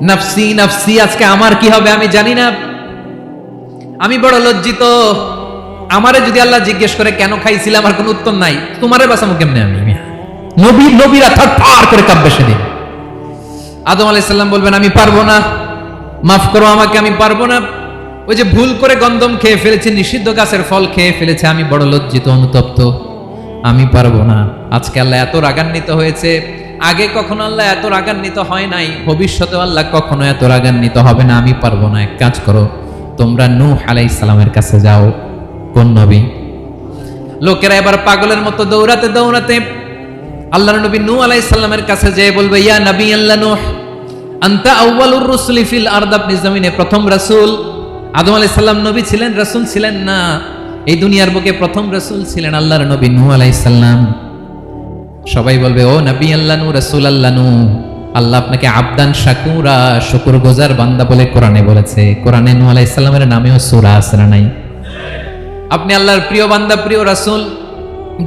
নাফসি নাফসি, আজকে আমার কি হবে আমি জানি না, আমি বড় লজ্জিত। আমারে যদি আল্লাহ জিজ্ঞেস করে কেন খাইছিলে, আমার কোনো উত্তর নাই, তোমারে বাঁচাবো কেমনে আমি? নবীরা থরথর করে কাঁপবে সেদিন। আদম আলাইহিস সালাম বলবেন আমি পারবো না, মাফ করো আমাকে, আমি পারবো না। ওই যে ভুল করে গন্ধম খেয়ে ফেলেছি, নিষিদ্ধ গাছের ফল খেয়ে ফেলেছে, আমি বড় লজ্জিত, অনুতপ্ত, আমি পারবো না। আজকে আল্লাহ এত রাগান্বিত হয়েছে, আগে কখনো আল্লাহ এত রাগান্বিত হয় নাই, ভবিষ্যতে আল্লাহ কখনো এত রাগান্বিত হবে না। আমি পারবো না, এক কাজ করো, তোমরা নূহ আলাইহিস সালামের কাছে যাও। কোন নবী? লোকেরা এবার পাগলের মতো দৌড়াতে দৌড়াতে আল্লাহর নবী নূহ আলাইহিস সালামের কাছে যেয়ে বলবে, ইয়া নবী আল্লাহ নূহ, আনতা আউয়ালুর রুসুলি ফিল আরদ, আপনি জমিনে প্রথম রাসূল। আদম আলাইহিস সালাম নবী ছিলেন, রাসূল ছিলেন না। এই দুনিয়ার বুকে প্রথম রাসূল ছিলেন আল্লাহর নবী নূহ আলাইহিস সালাম। সবাই বলবে, ও নবী আল্লাহ নূহ, রাসূল আল্লাহ নূহ, আল্লাহ আপনাকে আবদান শাকুরা, শুকরগুজার বান্দা বলে কোরআনে বলেছে। কোরআনে নূহ আলাইহিস সালামের নামেও সূরা আছে না নাই? আপনি আল্লাহর প্রিয় বান্দা, প্রিয় রাসূল।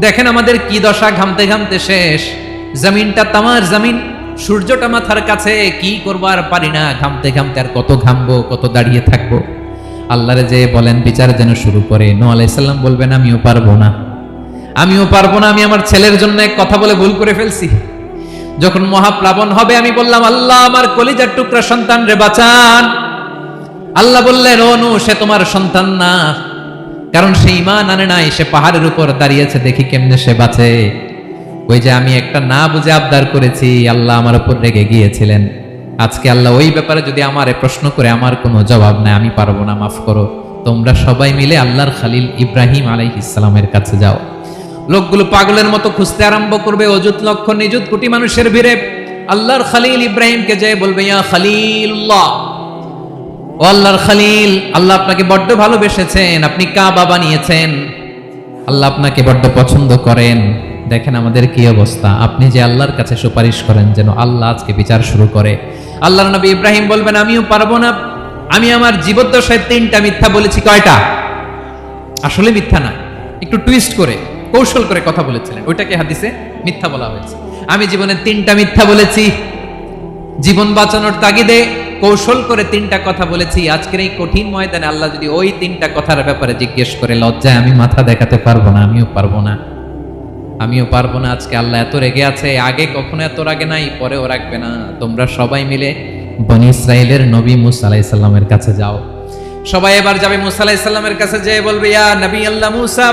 দেখেন আমাদের কি দশা, ঘামতে ঘামতে শেষ। জমিনটা তামার জমিন, সূর্যটা মাথার কাছে, কি করবো আর পারি না, ঘামতে ঘামতে আর কত ঘামবো, কত দাঁড়িয়ে থাকবো। আল্লাহরে যে বলেন বিচার যেন শুরু করে। নূহ আলাইহিস সালাম বলবেন আমিও পারবো না, আমিও পারবো না, আমি আমার ছেলের জন্য এক কথা বলে ভুল করে ফেলছি। যখন মহাপ্লাবন হবে আমি বললাম, আল্লাহ আমার কলিজার টুকরা সন্তান রে বাঁচান। আল্লাহ বললেন, ও নূহ, সে তোমার সন্তান না, কারণ সে ঈমান আনে নাই, সে পাহাড়ের উপর দাঁড়িয়েছে, দেখি কেমনে সে বাঁচে। ওই যে আমি একটা না বুঝে আবদার করেছি, আল্লাহ আমার উপর রেগে গিয়েছিলেন। আজকে আল্লাহ ওই ব্যাপারে যদি আমারে প্রশ্ন করে, আমার কোনো জবাব নাই, আমি পারবো না, মাফ করো। তোমরা সবাই মিলে আল্লাহর খালিল ইব্রাহিম আলাইহিস সালামের কাছে যাও। লোকগুলো পাগলের মতো খুঁজতে আরম্ভ করবে, অযুত লক্ষ নিযুত কোটি মানুষের ভিড়ে আল্লাহর খালিল ইব্রাহিমকে যেয়ে বলবে, ইয়া খালিলুল্লাহ, ও আল্লাহর খালিল, আল্লাহ আপনাকে বড্ড ভালোবেসেছেন, আপনি কাবা বানিয়েছেন, আল্লাহ আপনাকে বড্ড পছন্দ করেন। দেখেন আমাদের কি অবস্থা, আপনি যে আল্লাহর কাছে সুপারিশ করেন যেন আল্লাহ আজকে বিচার শুরু করে। আল্লাহর নবী ইব্রাহিম বলবেন আমিও পারবো না, আমি আমার জীবদ্দশায় 3টা মিথ্যা বলেছি। কয়টা? আসলে মিথ্যা না, একটু টুইস্ট করে, কৌশল করে কথা বলেছিলেন, ওইটাকে হাদিসে মিথ্যা বলা হয়েছে। আমি জীবনে 3টা মিথ্যা বলেছি, জীবন বাঁচানোর তাগিদে কৌশল করে 3টা কথা বলেছি। আজকের এই কঠিন ময়দানে আল্লাহ যদি ওই 3টা কথার ব্যাপারে জিজ্ঞেস করে, লজ্জায় আমি মাথা দেখাতে পারবো না, আমিও পারবো না, আমিও পারবো না। আজকে আল্লাহ এত রেগে আছে, আগে কখনো এত রাগে নাই, পরেও রাখবে না। তোমরা সবাই মিলে বনি ইসরাইলের নবী মুসা আলাইহিস সালামের কাছে যাও। সবাই এবার যাবে মুসা আলাইহিস সালামের কাছে, যেয়ে বলবে, ইয়া নবী আল্লাহ মুসা,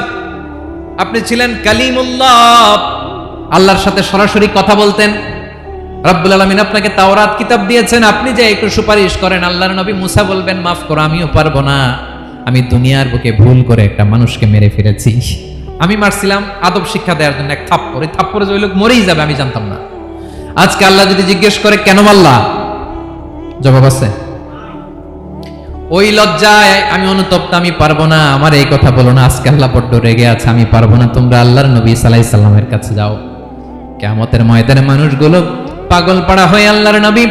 আপনি ছিলেন কালিমুল্লাহ, আল্লাহর সাথে সরাসরি কথা বলতেন, রব্বুল আলামিন আপনাকে তাওরাত কিতাব দিয়েছেন, আপনি যে একটু সুপারিশ করেন। আল্লাহর নবী মুসা বলবেন, মাফ করো, আমিও পারবো না, আমি দুনিয়ার বুকে ভুল করে একটা মানুষকে মেরে ফেলেছি। আমি মারছিলাম আদব শিক্ষা দেওয়ার জন্য এক থাপ্পড়, এই থাপ্পড়ে যে ওই লোক মরেই যাবে আমি জানতাম না। আজকে আল্লাহ যদি জিজ্ঞেস করে কেন মারলা, জবাব আছে? ওই লজ্জায় আমি অনুতপ্ত, আমি পারবো না, আমার এই কথা বলো না। আজকে আল্লাহ বড্ড রেগে আছে, আমি পারবো না, তোমরা আল্লাহর নবী ঈসা আলাইহিস সালামের কাছে যাও। কিয়ামতের ময়দানে মানুষগুলো পাগল পাড়া হয়ে আল্লাহর নবী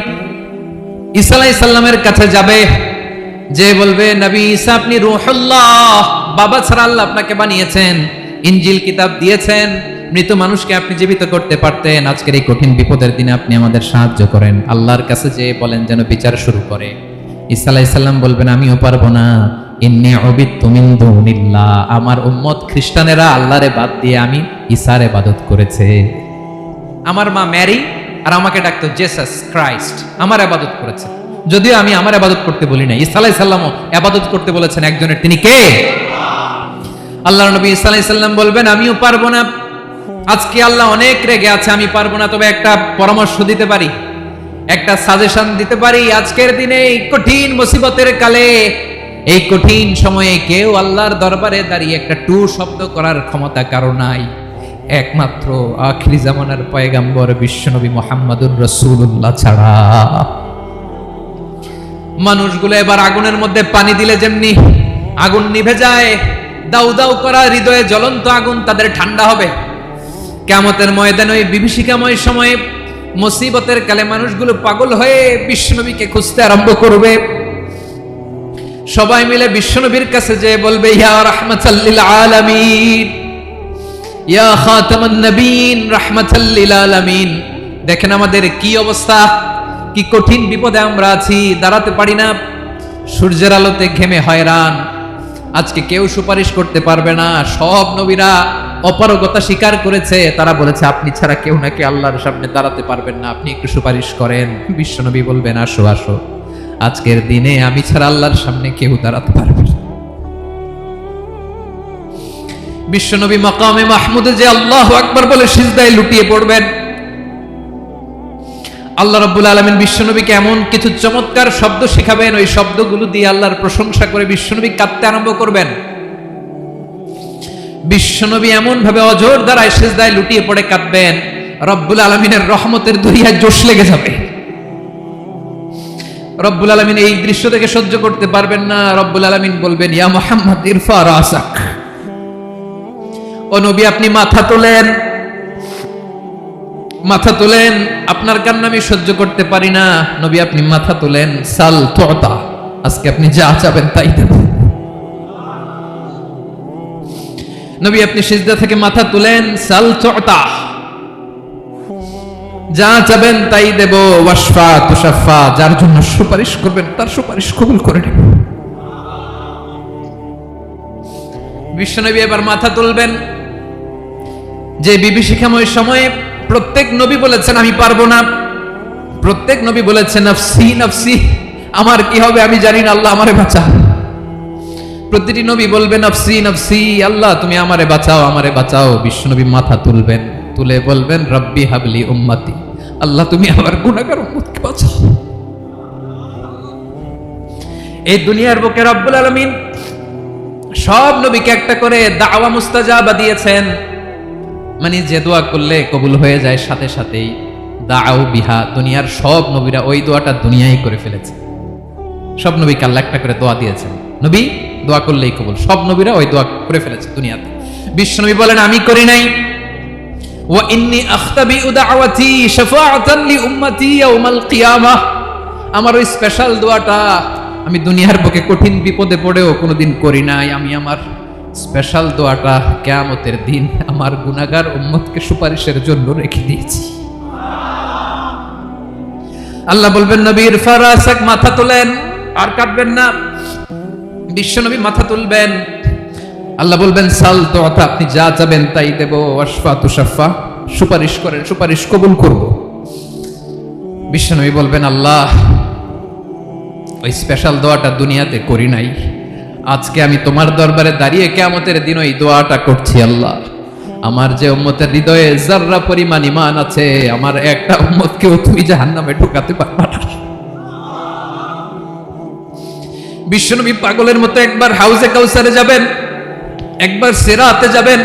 ঈসা আলাইহিস সালামের কাছে যাবে, যে বলবে, নবী ঈসা আপনি রূহুল্লাহ, বাবা ছাড়া আল্লাহ আপনাকে বানিয়েছেন, ইনজিল কিতাব দিয়েছেন, মৃত মানুষকে আপনি জীবিত করতে পারতেন, আজকের এই কঠিন বিপদের দিনে আপনি আমাদের সাহায্য করেন। আল্লাহর কাছে যে বলেন যেন বিচার শুরু করে। ঈসা আলাইহিস সালাম বলবেন আমিও পারবো না, ইন্নী উবিদতু মিন দুনিল্লাহ, আমার উম্মত খ্রিস্টানেরা আল্লাহরে বাদ দিয়ে আমি ঈসার ইবাদত করেছে। আমার মা ম্যারি আর আমাকে ডাকতো জেসাস ক্রাইস্ট, আমার ইবাদত করেছে, যদিও আমি আমার ইবাদত করতে বলি না। ঈসা আলাইহিস সালামও ইবাদত করতে বলেছেন একজনের, তিনি কে? আল্লাহর নবী ঈসা আলাইহিস সালাম বলবেন আমিও পারবো না, আজকে আল্লাহ অনেক রেগে আছে, আমি পারবো না, তবে একটা পরামর্শ দিতে পারি, একটা সাজেশন দিতে পারি। আজকের দিনে এই কঠিন মুসিবতের কালে, এই কঠিন সময়ে কেউ আল্লাহর দরবারে দাঁড়িয়ে একটা টু শব্দ করার ক্ষমতা কারো নাই, একমাত্র আখিরি জামানার পয়গাম্বর বিশ্বনবী মুহাম্মদুর রাসূলুল্লাহ ছাড়া। মানুষগুলো এবার আগুনের মধ্যে পানি দিলে যেমনি আগুন নিভে যায়, দাউ দাউ করা হৃদয়ে জ্বলন্ত আগুন তাদের ঠান্ডা হবে। কিয়ামতের ময়দানে ওই বিভীষিকাময় সময়ে মুসিবতের কালে মানুষগুলো পাগল হয়ে বিশ্বনবীকে খুঁজতে আরম্ভ করবে। সবাই মিলে বিশ্বনবীর কাছে যেয়ে বলবে, ইয়া রাহমাতাল লিল আলামিন, ইয়া খাতামান নবীন, রাহমাতাল লিল আলামিন। দেখেন আমাদের কি অবস্থা, কি কঠিন বিপদে আমরা আছি, দাঁড়াতে পারি না, সূর্যের আলোতে ঘেমে হয়রান। আজকে কেউ সুপারিশ করতে পারবে না। সব নবীরা অপারগতা স্বীকার করেছে, তারা বলেছে আপনি ছাড়া কেউ নাকি আল্লাহর সামনে দাঁড়াতে পারবেন না, আপনি একটু সুপারিশ করেন। বিশ্বনবী বলবেন, আসো আসো, আজকের দিনে আমি ছাড়া আল্লাহর সামনে কেউ দাঁড়াতে পারবে না। বিশ্বনবী মাকামে মাহমুদে যে আল্লাহু আকবার বলে সিজদায় লুটিয়ে পড়বেন। আল্লাহ রাব্বুল আলামিন বিশ্বনবীকে এমন কিছু চমৎকার শব্দ শেখাবেন, ওই শব্দগুলো দিয়ে আল্লাহর প্রশংসা করে বিশ্বনবী কাঁদতে আরম্ভ করবেন। বিশ্বনবী এমন ভাবে অজর দ্বারায় সিজদায় লুটিয়ে পড়ে কাঁদবেন, রব্বুল আলামিনের রহমতের দরিয়ায় জোশ লেগে যাবে। রব্বুল আলামিন এই দৃশ্য থেকে সহ্য করতে পারবেন না। রব্বুল আলামিন বলবেন, ইয়া মুহাম্মদ ইরফা রাসাক, ও নবী আপনি মাথা তোলেন, মাথা তোলেন, আপনার কান্না আমি সহ্য করতে পারি না। নবী আপনি মাথা তোলেন, সাল তুতা, আজকে আপনি যা চাবেন তাই দেব। নবী আপনি সিজদা থেকে মাথা তুলেন, সাল তুতা, যা চাবেন তাই দেব। ওয়াশফা তুশাফা, যার জন্য সুপারিশ করবেন তার সুপারিশ কবুল করে নেব। বিশ্বনবী এবার মাথা তুলবেন। যে বিভীষিকাময় সময়ে প্রত্যেক নবী বলেছেন আমি পারবো না, প্রত্যেক নবী বলেছেন নফসি নফসি, আমার কি হবে আমি জানি না, আল্লাহ আমারে বাঁচাও। প্রতিটি নবী বলবে নফসি নফসি, আল্লাহ তুমি আমারে বাঁচাও, আমারে বাঁচাও। বিশ্বনবী মাথা তুলবেন, তুলে বলবেন রব্বি হাবলি উম্মতি, আল্লাহ তুমি আমার গুনাহগার উম্মতকে বাঁচাও। এই দুনিয়ার বুকে রব্বুল আলামিন সব নবীকে একটা করে দাওয়া মুস্তাজাবা দিয়েছেন, মানে যে দোয়া করলে কবুল হয়ে যায় সাথে সাথেই। দাও বিহা, দুনিয়ার সব নবীরা ওই দোয়াটা দুনিয়ায় করে ফেলেছে। সব নবীকে আল্লাহ একটা করে দোয়া দিয়েছেন, নবী দোয়া করলেই কবুল। সব নবীরা ওই দোয়া করে ফেলেছে দুনিয়াতে। বিশ্বনবী বলেন আমি করি নাই। ওয়া ইন্নী আখতাবিউ দাওয়াতি শাফাআতান লি উম্মতি ইয়াউমাল কিয়ামাহ, আমার ওই স্পেশাল দোয়াটা আমি দুনিয়ার বুকে কঠিন বিপদে পড়েও কোনোদিন করি নাই। আমি আমার স্পেশাল দোয়াটা কিয়ামতের দিন আমার গুনাহগার উম্মতকে সুপারিশের জন্য রেখে দিয়েছি। আল্লাহ বলবেন নবী ইরফা রাসাক, মাথা তোলেন, আর কাটবেন না। বিশ্বনবী মাথা তুলবেন, আল্লাহ বলবেন সাল তুতা, আপনি যা চাবেন তাই দেব। ওয়াশফা তুশাফা, সুপারিশ করেন, সুপারিশ কবুল করব। বিশ্বনবী বলবেন আল্লাহ ওই স্পেশাল দোয়াটা দুনিয়াতে করি নাই, আজকে আমি তোমার দরবারে দাঁড়িয়ে কিয়ামতের দিন ওই দোয়াটা করছি। আল্লাহ আমার যে উম্মতের হৃদয়ে যাররা পরিমাণ ঈমান আছে, আমার একটা উম্মতকেও তুমি জাহান্নামে ঢোকাতে পারবে না। বিশ্বনবী পাগলের মতো একবার হাউজে কাউসারে যাবেন, একবার সিরাতে যাবেন,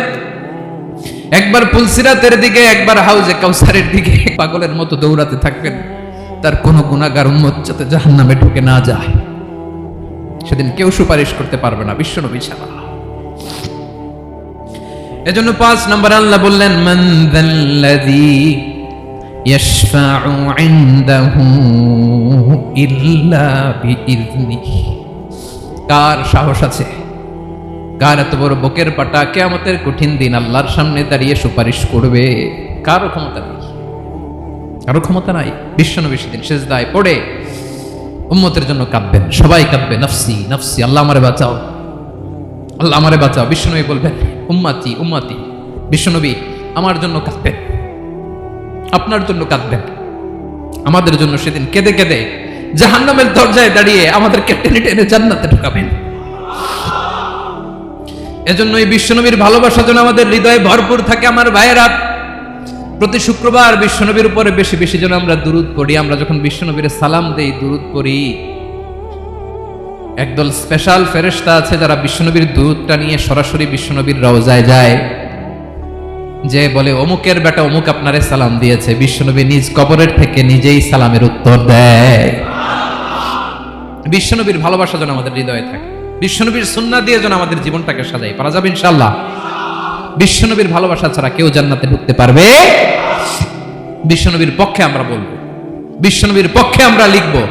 একবার পুলসিরাতের দিকে, একবার হাউজে কাউসারের দিকে পাগলের মতো দৌড়াতে থাকবেন, তার কোনো গুনাহগার উম্মত যাতে জাহান্নামে ঢুকে না যায়। সেদিন কেউ সুপারিশ করতে পারবে না বিশ্বনবী ছাড়া। এজন্য 5 নম্বর আল্লাহ বললেন মান যাল্লাযী ইয়াশফাউ ইনদাহু ইল্লা বিইযনিহি, কার সাহস আছে, কার এত বড় বুকের পাটা কিয়ামতের কঠিন দিন আল্লাহর সামনে দাঁড়িয়ে সুপারিশ করবে? কারো ক্ষমতা নেই, কারো ক্ষমতা নাই। বিশ্বনবী সেদিন সিজদায় পড়ে উম্মতের জন্য কাঁদবেন, সবাই কাঁদবে নফসি নফসি, আল্লাহ আমারে বাঁচাও, আল্লাহ আমারে বাঁচাও। বিশ্বনবী বলবেন উম্মতি উম্মতি, বিশ্বনবী আমার জন্য কাঁদবেন, আপনার জন্য কাঁদবেন, আমাদের জন্য সেদিন কেঁদে কেঁদে জাহান্নামের দরজায় দাঁড়িয়ে আমাদেরকে টেনে টেনে জান্নাতে ঢুকাবেন। এজন্য এই বিশ্বনবীর ভালোবাসা যেন আমাদের হৃদয়ে ভরপুর থাকে। আমার ভাইয়েরা, প্রতি শুক্রবার বিশ্বনবীর উপরে বেশি বেশি যেন আমরা দুরূদ পড়ি। আমরা যখন বিশ্বনবীর সালাম দেই, দুরূদ পড়ি, একদল স্পেশাল ফেরেশতা আছে যারা বিশ্বনবীর দুরূদটা নিয়ে সরাসরি বিশ্বনবীর রওজায় যায়, যে বলে অমুকের বেটা অমুক আপনারে সালাম দিয়েছে। বিশ্বনবী নিজ কবরের থেকে নিজেই সালামের উত্তর দেয়। বিশ্বনবীর ভালোবাসা যেন আমাদের হৃদয়ে থাকে, বিশ্বনবীর সুন্নাহ দিয়ে যেন আমাদের জীবনটাকে সাজাই। পারা যাবে ইনশাআল্লাহ। বিশ্বনবীর ভালোবাসা ছাড়া কেউ জান্নাতে ঢুকতে পারবে। বিশ্বনবীর পক্ষে আমরা বলবো, বিশ্বনবীর পক্ষে আমরা লিখবো,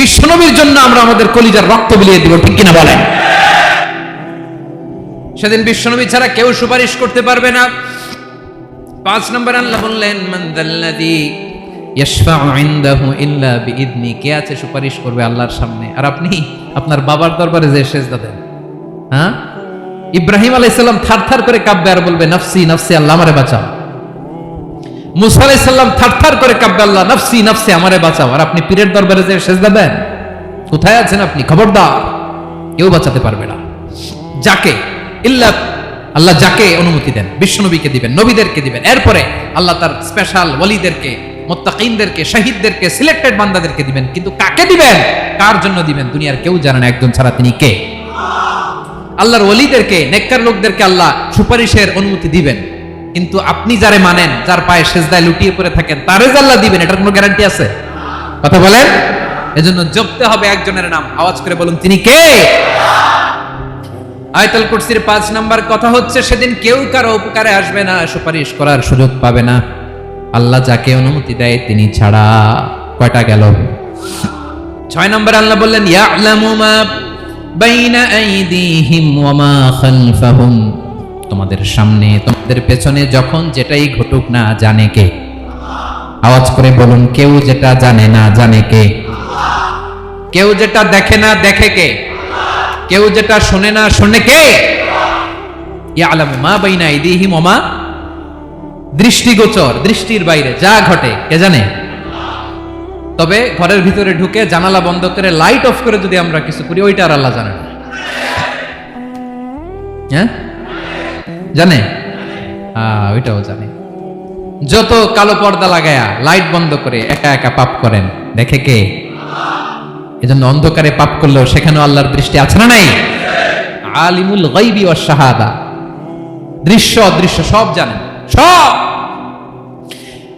বিশ্বনবীর জন্য আমরা আমাদের কলিজার রক্ত বিলিয়ে দিব, ঠিক কিনা বলেন? সেদিন বিশ্বনবী ছাড়া কেউ সুপারিশ করতে পারবে না। 5 নম্বর আল্লাহ বললেন, মান যাল্লাযী ইয়াশফাউ ইনদাহু ইল্লা বিইذনি, কে আছে সুপারিশ করবে আল্লাহর সামনে আর আপনি আপনার বাবার দরবারে যে সেজদা দেন? হ্যাঁ, ইব্রাহিম আলাইহিস সালাম থারথার করে কাঁপবে আর বলবে নাফসি নাফসি, আল্লাহ আমারে বাঁচাও। মুসা আলাইহিস সালাম থারথার করে কাঁপবে, আল্লাহ নাফসি নাফসি, আমারে বাঁচাও। আর আপনি পীরের দরবারে যে সেজদা দেন? কোথায় আছেন আপনি? খবরদার, কেউ বাঁচাতে পারবে না। যাকে ইল্লা আল্লাহ যাকে অনুমতি দেন, বিশ্বনবীকে দিবেন, নবীদেরকে দিবেন, এরপরে আল্লাহ তার স্পেশাল ওয়ালিদেরকে, মুত্তাকিনদেরকে, শহীদদেরকে, সিলেক্টেড বান্দাদেরকে দিবেন। কিন্তু কাকে দিবেন, কার জন্য দিবেন, দুনিয়ার কেউ জানে না একজন ছাড়া, তিনি কে? আল্লাহর ওয়ালিদেরকে, নেককার লোকদেরকে আল্লাহ সুপারিশের অনুমতি দিবেন, কিন্তু আপনি যারে মানেন, যার পায়ে সেজদায় লুটিয়ে পড়ে থাকেন, তারে যে আল্লাহ দিবেন, এটার কোনো গ্যারান্টি আছে? কথা বলেন। এজন্য জপতে হবে একজনের নাম, আওয়াজ করে বলুন, তিনি কে? আয়াতুল কুরসির 5 নাম্বার কথা হচ্ছে, সেদিন কেউ কারো উপকারে আসবে না, সুপারিশ করার সুযোগ পাবে না, আল্লাহ যাকে অনুমতি দেয় তিনি ছাড়া। কয়টা গেল? 6 নাম্বার আল্লাহ বললেন, ইয়ালামু মা বাইনা আইদিহিম ওয়া মা খালফাহুম, তোমাদের সামনে তোমাদের পেছনে যখন যেটাই ঘটুক না জানে কে? আওয়াজ করে বলুন, কেউ যেটা জানে না জানে কে? কেউ যেটা দেখে না দেখে কে? কেউ যেটা শুনে না শুনে কে? ইয়ালামু মা বাইনা আইদিহিম ওয়া মা, দৃষ্টিগোচর, দৃষ্টির বাইরে যা ঘটে কে জানে? তবে ঘরের ভিতরে ঢুকে জানালা বন্ধ করে লাইট অফ করে যদি আমরা কিছু করি, ওইটা আর আল্লাহ জানে না। হ্যাঁ, জানে? ওইটাও জানে। যত কালো পর্দা লাগায়া লাইট বন্ধ করে একা একা পাপ করেন, দেখে কে? এজন্য অন্ধকারে পাপ করলেও সেখানেও আল্লাহর দৃষ্টি আছে না নাই? আলিমুল গায়বি ওয়াশ শাহাদা, দৃশ্য অদৃশ্য সব জানেন, সব।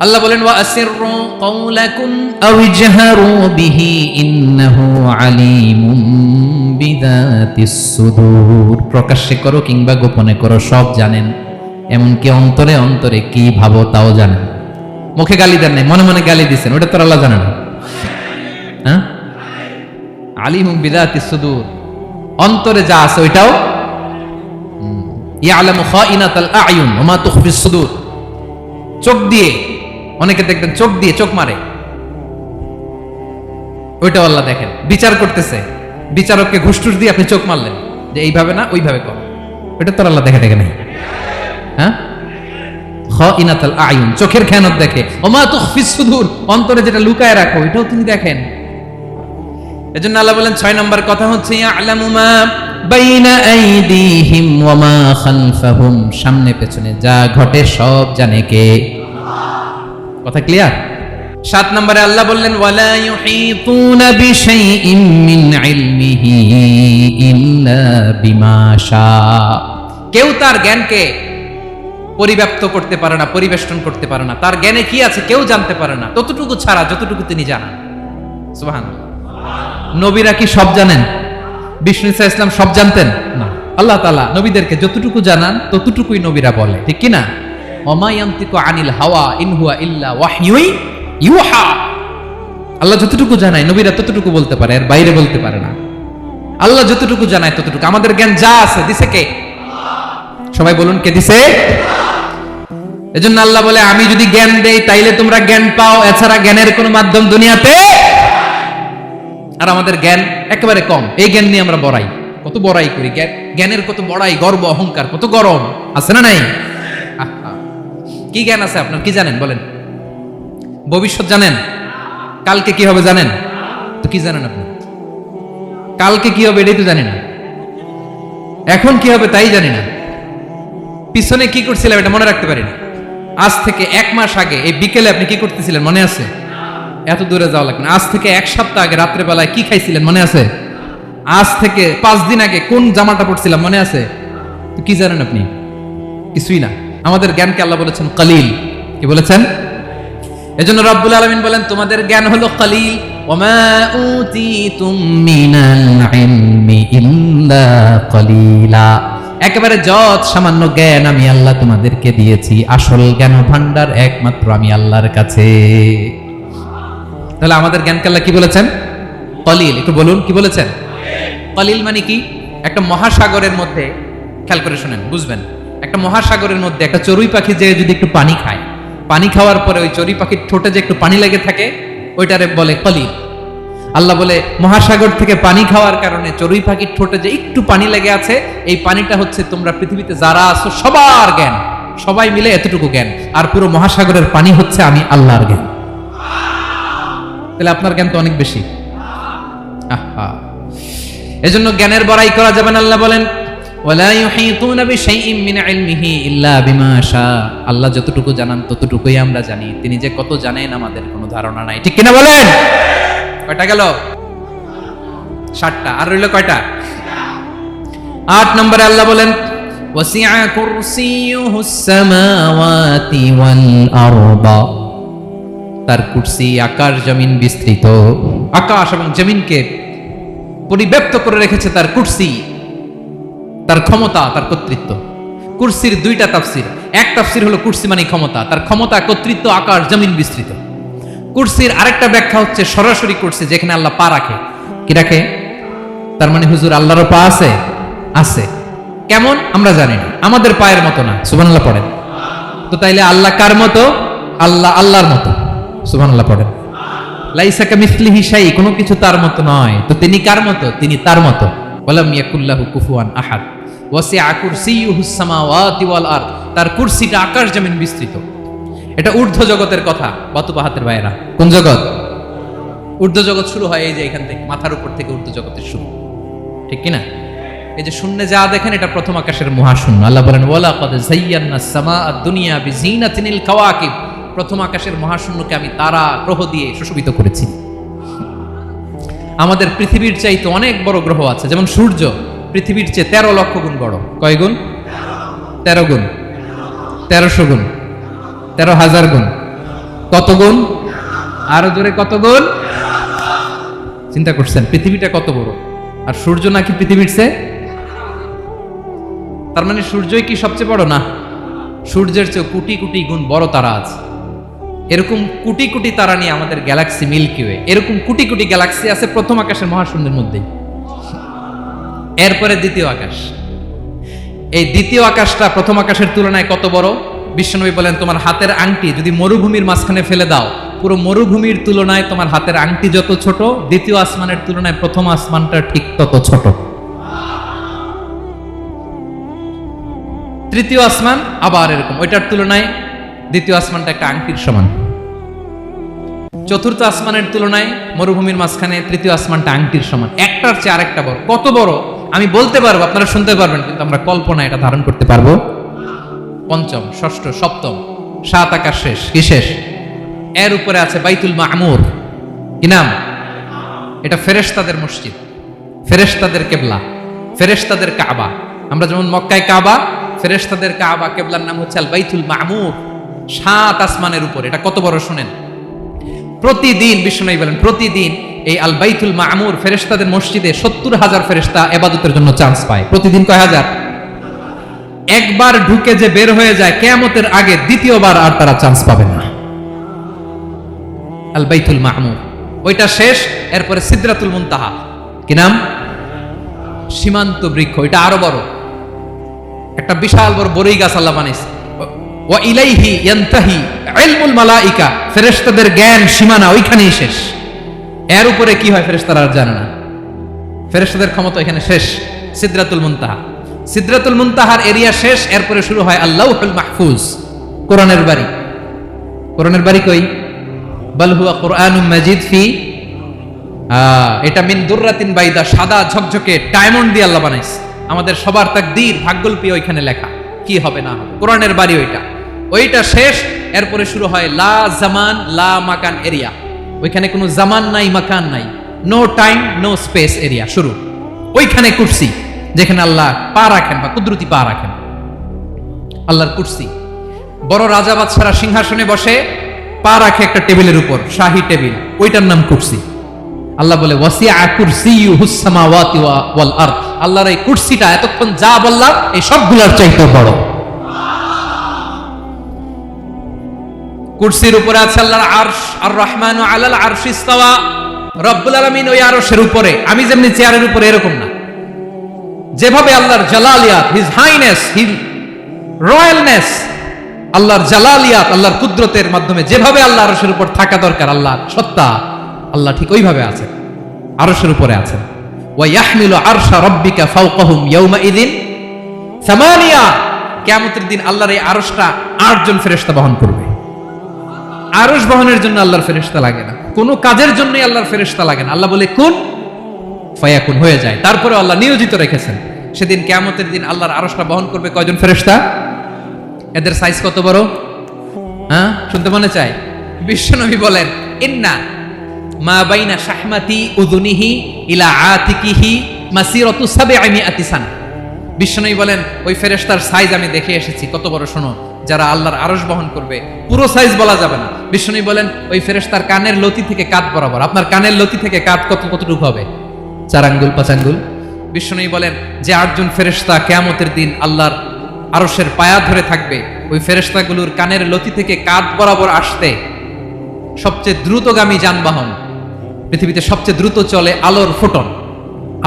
আল্লাহ বলেন, ওয়া আসিররু কাওলাকুম আও ইজহারু বিহি ইন্নাহু আলিমুম বিযাতিস সুদূর, প্রকাশ্যে করো কিংবা গোপনে করো সব জানেন, এমনকি অন্তরে অন্তরে কি ভাবো তাও জানেন। মুখে গালি দেন নাই, মনে মনে গালি দিবেন, ওটা তো আল্লাহ জানে না? হ্যাঁ, আলিমুম বিযাতিস সুদূর, অন্তরে যা আছে ওইটাও। ইয়ালামু খাইনাতাল আয়ুন ওয়া মা তুখফিস সুদূর, চোখ দিয়ে, অনেকে দেখবেন চোখ দিয়ে চোখ মারে, ওইটাও আল্লাহ দেখেন। বিচার করতেছে, বিচারককে ঘুষ টুস দিয়ে আপনি চোখ মারলেন যে এইভাবে না ওইভাবে কর, ওইটা তো আল্লাহ দেখে দেখে নাই? হ্যাঁ, খাইনাতাল আয়ুন, চোখের খেয়ানত দেখে, ওয়া মা তুখফিস সুদূর, অন্তরে যেটা লুকায় রাখো ওইটাও তিনি দেখেন। এজন্য আল্লাহ বলেন 6 নম্বর কথা হচ্ছে, ইয়ালামু মা বাইনা আইদিহিম ওয়া মা খালফাহুম, সামনে পেছনে যা ঘটে সব জানে কে? কথা ক্লিয়ার? 7 নম্বরে আল্লাহ বললেন, ওয়ালা ইউহিতুনা বিশাইইম মিন ইলমিহি ইল্লা বিমা শা, কেউ তার জ্ঞানকে পরিব্যাপ্ত করতে পারে না, পরিবেষ্টন করতে পারে না। তার জ্ঞানে কি আছে কেউ জানতে পারে না, ততটুকু ছাড়া যতটুকু তিনি জানেন। সুবহানাল্লাহ। নবীরা কি সব জানেন? বিষ্ণু ঈসা ইসলাম সব জানতেন না। আল্লাহ তাআলা নবীদেরকে যতটুকু জানান ততটুকুই নবীরা বলে, ঠিক কি না? ওমা ইয়ানতিকু আনিল হাওয়া ইন হুয়া ইল্লা ওয়াহয়ুন ইউহা, আল্লাহ যতটুকু জানায় নবীরা ততটুকু বলতে পারে, এর বাইরে বলতে পারে না। আল্লাহ যতটুকু জানায় ততটুকু। আমাদের জ্ঞান যা আছে দিছে কে? সবাই বলুন, কে দিছে? এজন্য আল্লাহ বলে, আমি যদি জ্ঞান দেই তাইলে তোমরা জ্ঞান পাও, এছাড়া জ্ঞানের কোনো মাধ্যম দুনিয়াতে। আর আমাদের জ্ঞান একেবারে কম, এই জ্ঞান নিয়ে আমরা বড়াই, কত বড়াই করি, জ্ঞানের কত বড়াই, গর্ব অহংকার, কত গরম আছে না নাই? কি জ্ঞান আছে আপনার? কি জানেন বলেন? ভবিষ্যৎ জানেন? কালকে কি হবে জানেন? তো কি জানেন আপনি? কালকে কি হবে এটাই তো জানি না, এখন কি হবে তাই জানি না, পিছনে কি করছিলাম এটা মনে রাখতে পারি না। আজ থেকে 1 মাস আগে এই বিকেলে আপনি কি করতেছিলেন মনে আছে? এত দূরে যাওয়া লাগবে না। আজ থেকে 1 সপ্তাহ আগে রাত্রে বেলায় কি খাইছিলেন মনে আছে? আজ থেকে 5 দিন আগে কোন জামাটা পরছিলাম মনে আছে? তো কি জানেন আপনি? কিছুই না। আমাদের জ্ঞানকে আল্লাহ বলেছেন কলিল। কি বলেছেন? এজন্য রব্বুল আলামিন বলেন, তোমাদের জ্ঞান হলো কলিল। ওমা উতিতুম মিনাল ইলমি ইল্লা কলিলা, একেবারে যত সামান্য জ্ঞান আমি আল্লাহ তোমাদেরকে দিয়েছি, আসল জ্ঞান ভান্ডার একমাত্র আমি আল্লাহর কাছে। তাহলে আমাদের জ্ঞানকে আল্লাহ কি বলেছেন? কলিল। একটু বলুন কি বলেছেন? কলিল মানে কি? একটা মহাসাগরের মধ্যে, খেয়াল করে শুনেন বুঝবেন, একটা মহাসাগরের মধ্যে একটা চড়ুই পাখি যে যদি একটু পানি খায়, পানি খাওয়ার পরে ওই চড়ুই পাখির ঠোঁটে যে একটু পানি লেগে থাকে ওইটারে বলে কলিল। আল্লাহ বলে মহাসাগর থেকে পানি খাওয়ার কারণে চড়ুই পাখির ঠোঁটে যে একটু পানি লেগে আছে, এই পানিটা হচ্ছে তোমরা পৃথিবীতে যারা আছো সবার জ্ঞান, সবাই মিলে এতটুকু জ্ঞান, আর পুরো মহাসাগরের পানি হচ্ছে আমি আল্লাহর জ্ঞান। তাহলে আপনার জ্ঞান তো অনেক বেশি। আহা, এজন্য জ্ঞানের বড়াই করা যাবে না। আল্লাহ বলেন ওয়ালা ইউহিতুনা বিশাইইন মিন ইলমিহি ইল্লা বিমা শা। আল্লাহ যতটুকু জানান ততটুকুই আমরা জানি, তিনি যে কত জানেন আমাদের কোনো ধারণা নাই। ঠিক কিনা বলেন? কয়টা গেল? 7টা। আর রইল কয়টা? 8 নম্বরে আল্লাহ বলেন ওয়াসিআ কুরসিয়ুহুস সামাওয়াতি ওয়াল আরদা। তার কুরসি আকাশ জমিন বিস্তৃত, আকাশ এবং জমিনকে পরিব্যাপ্ত করে রেখেছে তার কুরসি, তার ক্ষমতা, তার কর্তৃত্ব। কুরসির 2টা তাফসীর। এক তাফসীর হলো কুরসি মানে ক্ষমতা, তার ক্ষমতা, কর্তৃত্ব, আকাশ জমিন বিস্তৃত। কুরসির আরেকটা ব্যাখ্যা হচ্ছে সরাসরি কুরসি, যেখানে আল্লাহ পা রাখে। কি রাখে? তার মানে হুজুর আল্লাহরও পা আছে? আছে। কেমন আমরা জানি না, আমাদের পায়ের মতো না। সুবহানাল্লাহ পড়েন। তো তাইলে আল্লাহ কার মতো? আল্লাহ আল্লাহর মতো। সুবহানাল্লাহ পড়েন। লাইসা কামিসলিহি শাই, কোনো কিছু তার মতো নয়। তো তিনি কার মতো? তিনি তার মতো। ওয়ালাম ইয়াকুল্লাহু কুফুয়ান আহাদ। ওয়াসিআ কুরসিয়ুহুস সামাওয়াতি ওয়াল আরদ। তার কুরসিটা আকাশ জমিন বিস্তৃত। এটা ঊর্ধ্ব জগতের কথা। বাতুপাহাতের ভাইয়েরা, কোন জগৎ? ঊর্ধ্ব জগৎ শুরু হয় এই যে এখান থেকে, মাথার উপর থেকে ঊর্ধ্ব জগতের শুরু। ঠিক কি না? এই যে শূন্যে যা দেখেন এটা প্রথম আকাশের মহাশূন্য। আল্লাহ বলেন ওয়ালাকাদ যায়্যানাস সামাআদ দুনিয়া বিজিনাতিল কাওয়াকিব। প্রথম আকাশের মহাশূন্যকে আমি তারা গ্রহ দিয়ে সুশোভিত করেছি। আমাদের পৃথিবীর চাইতে অনেক বড় গ্রহ আছে, যেমন সূর্য পৃথিবীর চেয়ে 13 লক্ষ গুণ বড়। কয় গুণ? 13 গুণ। 1300 গুণ, 13,000 গুণ। কত গুণ? আরো জোরে কত গুণ? চিন্তা করছেন পৃথিবীটা কত বড়, আর সূর্য নাকি পৃথিবীর চেয়ে? তার মানে সূর্যই কি সবচেয়ে বড়? না, সূর্যের চেয়ে কোটি কোটি গুণ বড় তারা আছে। এরকম কোটি কোটি তারা নিয়ে আমাদের গ্যালাক্সি মিল্কি ওয়ে। এরকম কোটি কোটি গ্যালাক্সি আছে প্রথম আকাশের মহাশূন্যের মধ্যে। এরপরে দ্বিতীয় আকাশ। এই দ্বিতীয় আকাশটা প্রথম আকাশের তুলনায় কত বড়? বিশ্বনবী বলেন তোমার হাতের আংটি যদি মরুভূমির মাঝখানে ফেলে দাও, পুরো মরুভূমির তুলনায় তোমার হাতের আংটি যত ছোট, দ্বিতীয় আসমানের তুলনায় প্রথম আসমানটা ঠিক তত ছোট। তৃতীয় আসমান আবার এরকম, ওইটার তুলনায় দ্বিতীয় আসমানটা একটা আংটির সমান। চতুর্থ আসমানের তুলনায় মরুভূমির মাঝখানে তৃতীয় আসমানটা আংটির সমান। একটার চেয়ে আরেকটা বড়। কত বড় আমি বলতে পারবো, আপনারা শুনতে পারবেন, কিন্তু আমরা কল্পনা এটা ধারণ করতে পারবো? পঞ্চম, ষষ্ঠ, সপ্তম, 7 আকাশ শেষ। কি শেষ? এর উপরে আছে বাইতুল মামুর। কি নাম? এটা ফেরেশতাদের মসজিদ, ফেরেশতাদের কিবলা, ফেরেশতাদের কাবা। আমরা যেমন মক্কায় কাবা, ফেরেশতাদের কাবা, কিবলার নাম হচ্ছে আল বাইতুল মামুর। 7 আসমানের উপর। এটা কত বড় শুনেন। প্রতিদিন বিশ্বনবী বলেন প্রতিদিন এই আল বাইতুল মামুর ফেরেশতাদের মসজিদে 70,000 ফেরেশতা ইবাদতের জন্য চান্স পায়। প্রতিদিন কয় হাজার? একবার ঢুকে যে বের হয়ে যায় কিয়ামতের আগে দ্বিতীয়বার আর তারা চান্স পাবে না। আল বাইতুল মামুর ওইটা শেষ। এরপরে সিদরাতুল মুনতাহা। কি নাম? সীমান্ত বৃক্ষ। এটা আরো বড়, একটা বিশাল বড় বড়ই গাছ আল্লাহ বানাইছে। ওয়া ইলাইহি ইয়ানতাহি ইলমুল মালাইকা। ফেরেশতাদের জ্ঞান সীমানা ওইখানেই শেষ। এর উপরে কি হয় ফেরেশতারা আর জানে না। ফেরেশতাদের ক্ষমতা এখানে শেষ। সিদরাতুল মুনতাহা। সিদরাতুল মুনতাহার এরিয়া শেষ। এরপরে শুরু হয় আল্লাহুল মাহফুজ, কোরআনের বাড়ি। কোরআনের বাড়ি কই? বাল হুয়া কুরআনুম মাজিদ ফি, এটা মিন দুররাতিন বাইদা, সাদা ঝকঝকে ডায়মন্ড দিয়ে আল্লাহ বানাইছে। আমাদের সবার তাকদীর, ভাগ্যলিপি ওইখানে লেখা, কি হবে না হবে। কোরআনের বাড়ি ওইটা। ওইটা শেষ। এরপরে শুরু হয় লা জামান লা মাকান এরিয়া। ওইখানে কোনো জামান নাই, মাকান নাই, no time no space area শুরু। ওইখানে কুরসি, যেখানে আল্লাহ পা রাখেন বা কুদরতি পা রাখেন। আল্লাহর কুরসি। বড় রাজা বাদশারা সিংহাসনে বসে পা রাখে একটা টেবিলের উপর, শাহী টেবিল, ওইটার নাম কুরসি। আল্লাহ বলে ওয়াসিআ কুরসিয়ুহুস সামাওয়াতি ওয়াল আরদ। আল্লাহর এই কুরসিটা এতক্ষণ যা বললাম এই সবগুলোর চাইতে বড়। কুরসির উপরে আছে আল্লাহর আরশ, আর রহমানু আলাল আরশি ইস্তাওয়া। রব্বুল আলামিন ওই আরশের উপরে, আমি যেমনি চেয়ারের উপরে এরকম না। যেভাবে আল্লাহর জালালিয়াত, হিজ হাইনেস, হিজ রয়্যালনেস, আল্লাহর জালালিয়াত, আল্লাহর কুদরতের মাধ্যমে যেভাবে আল্লাহ আরশের উপর থাকা দরকার, আল্লাহর সত্তা, আল্লাহ ঠিক ওইভাবে আছেন, আরশের উপরে আছেন। ওয়া ইয়াহমিলু আরশা রাব্বিকা ফাওকাহুম ইয়াওমাইযিন সামানিয়া। কিয়ামতের দিন আল্লাহর এই আরশটা 8 জন ফেরেশতা বহন করবে। আরশ বহনের জন্য আল্লাহর ফেরেশতা লাগে না, কোনো কাজের জন্যই আল্লাহর ফেরেশতা লাগে না। আল্লাহ বলে কুন ফায়াকুন, হয়ে যায়। তারপরে আল্লাহ নিয়োজিত রেখেছেন। সেদিন কিয়ামতের দিন আল্লাহর আরশটা বহন করবে কয়জন ফেরেশতা? এদের সাইজ কত বড়? হ্যাঁ, শুনতে মনে চায়? বিশ্বনবী বলেন, ইন্না মা বাইনা শাহমাতি উযুনিহি ইলা আতিকিহি মাসিরাতু 700 সানা। বিশ্বনবী বলেন ওই ফেরেশতার সাইজ আমি দেখে এসেছি। কত বড় শোনো, যারা আল্লাহর আরশ বহন করবে, পুরো সাইজ বলা যাবে না। বিশ্বনবী বলেন ওই ফেরেশতার কানের লতি থেকে কাঁধ বরাবর। আপনার কানের লতি থেকে কাঁধ কতটুকু হবে? 4 আঙ্গুল 5 আঙ্গুল। বিশ্বনবী বলেন যে 8 জন ফেরেশতা কিয়ামতের দিন আল্লাহর আরশের পায়া ধরে থাকবে, ওই ফেরেশতাগুলোর কানের লতি থেকে কাঁধ বরাবর আসতে সবচেয়ে দ্রুতগামী যানবাহন, পৃথিবীতে সবচেয়ে দ্রুত চলে আলোর ফোটন।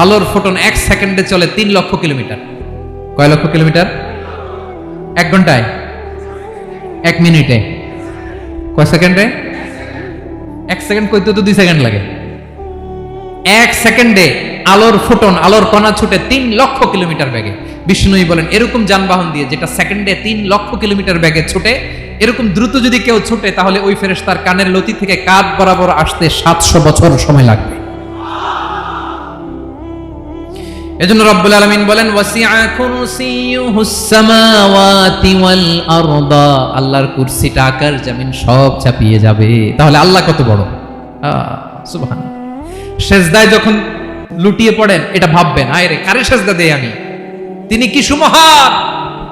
আলোর ফোটন 1 সেকেন্ডে চলে 3 লক্ষ কিলোমিটার। কয় লক্ষ কিলোমিটার? 1 ঘন্টায়? 1 মিনিটে? কয় সেকেন্ডে? 1 সেকেন্ড কইতে তো 2 সেকেন্ড লাগে। 1 সেকেন্ডে আলোর ফোটন, আলোর কণা ছুটে 3 লক্ষ কিলোমিটার বেগে। বিষ্ণুই বলেন এরকম যানবাহন দিয়ে, যেটা সেকেন্ডে 3 লক্ষ কিলোমিটার বেগে ছুটে, এরকম দ্রুত যদি কেউ ছুটে, তাহলে ওই ফেরেশতার কানের লতি থেকে কাঁধ বরাবর আসতে 700 বছর সময় লাগবে। এজন্য রব্বুল আলামিন বলেন ওয়াসিআ কুরসিয়ুহুস সামাওয়াতি ওয়াল আরদা। আল্লাহর কুরসিটা আকাশ জমিন সব চাপিয়ে যাবে। তাহলে আল্লাহ কত বড়! সুবহানাল্লাহ। সেজদায় যখন লুটিয়ে পড়েন, এটা ভাববেন, আয় রে কারে সেজদা দেই আমি, তিনি কি সুমহান,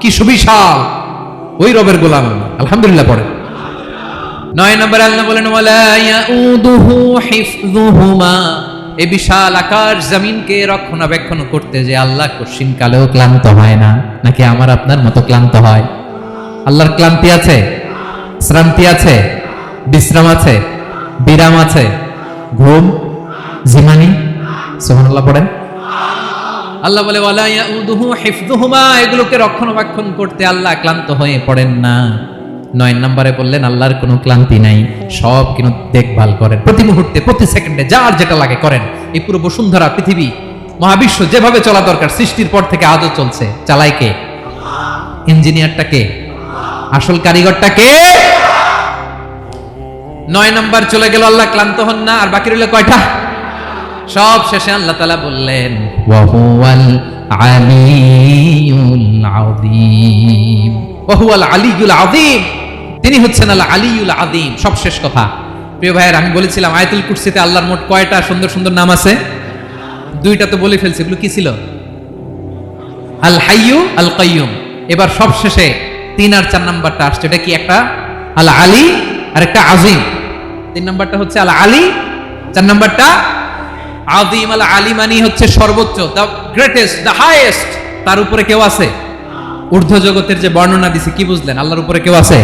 কি সুবিশাল, ওই রবের গোলাম আমি। আলহামদুলিল্লাহ পড়েন। 9 নম্বরে আল্লাহ বলেন ওয়ালা ইয়াউদুহু হিফযুহুমা। এই বিশাল আকাশ জমিনকে রক্ষণাবেক্ষণ করতে যে আল্লাহ কঠিন কালেও ক্লান্ত হয় না, নাকি আমার আপনার মতো ক্লান্ত হয়? আল্লাহর ক্লান্তি আছে, শ্রান্তি আছে, বিশ্রাম আছে, বিরাম আছে, ঘুম, জিমানি? সুবহানাল্লাহ পড়েন। আল্লাহ বলে ওয়ালা ইয়াউদুহু হিফযুহুমা, এগুলোকে রক্ষণাবেক্ষণ করতে আল্লাহ ক্লান্ত হয়ে পড়েন না। 9 নম্বরে বললেন আল্লাহর কোনো ক্লান্তি নাই, সব কিন্তু দেখভাল করেন, প্রতি মুহূর্তে প্রতি সেকেন্ডে যার যেটা লাগে করেন। এই পুরো বসুন্ধরা, পৃথিবী, মহাবিশ্ব যেভাবে চলা দরকার সৃষ্টির পর থেকে আজও চলছে। চালায় কে? ইঞ্জিনিয়ারটা কে? আসল কারিগরটা কে? 9 নম্বর চলে গেল, আল্লাহ ক্লান্ত হন না। আর বাকি রইল কয়টা? সব শেষে আল্লাহ তাআলা বললেন ওয়া হুয়াল আলিয়ুল আযীম। ওয়া হুয়াল আলিয়ুল আযীম, তিনি হচ্ছেন আল আলিয়ুল আযীম। সব শেষ কথা। প্রিয় ভাইয়ের, আমি বলেছিলাম আয়াতুল কুরসিতে আল্লাহর মোট কয়টা সুন্দর সুন্দর নাম আছে? 2টা তো বলে ফেলছি। এগুলো কি ছিল? আল হাইয়ু, আল কাইয়ুম। এবার সব শেষে 3 আর 4 নাম্বারটা আসছে। এটা কি? একটা আল আলী আর একটা আযীম। 3 নাম্বারটা হচ্ছে আল আলী, 4 নাম্বারটা আযীম। আল আলী মানে হচ্ছে সর্বোচ্চ, দ্য গ্রেটেস্ট, দ্য হাইয়েস্ট। তার উপরে কেউ আছে? ঊর্ধ্ব জগতের যে বর্ণনা দিছে, কি বুঝলেন? আল্লাহর উপরে কেউ আছে?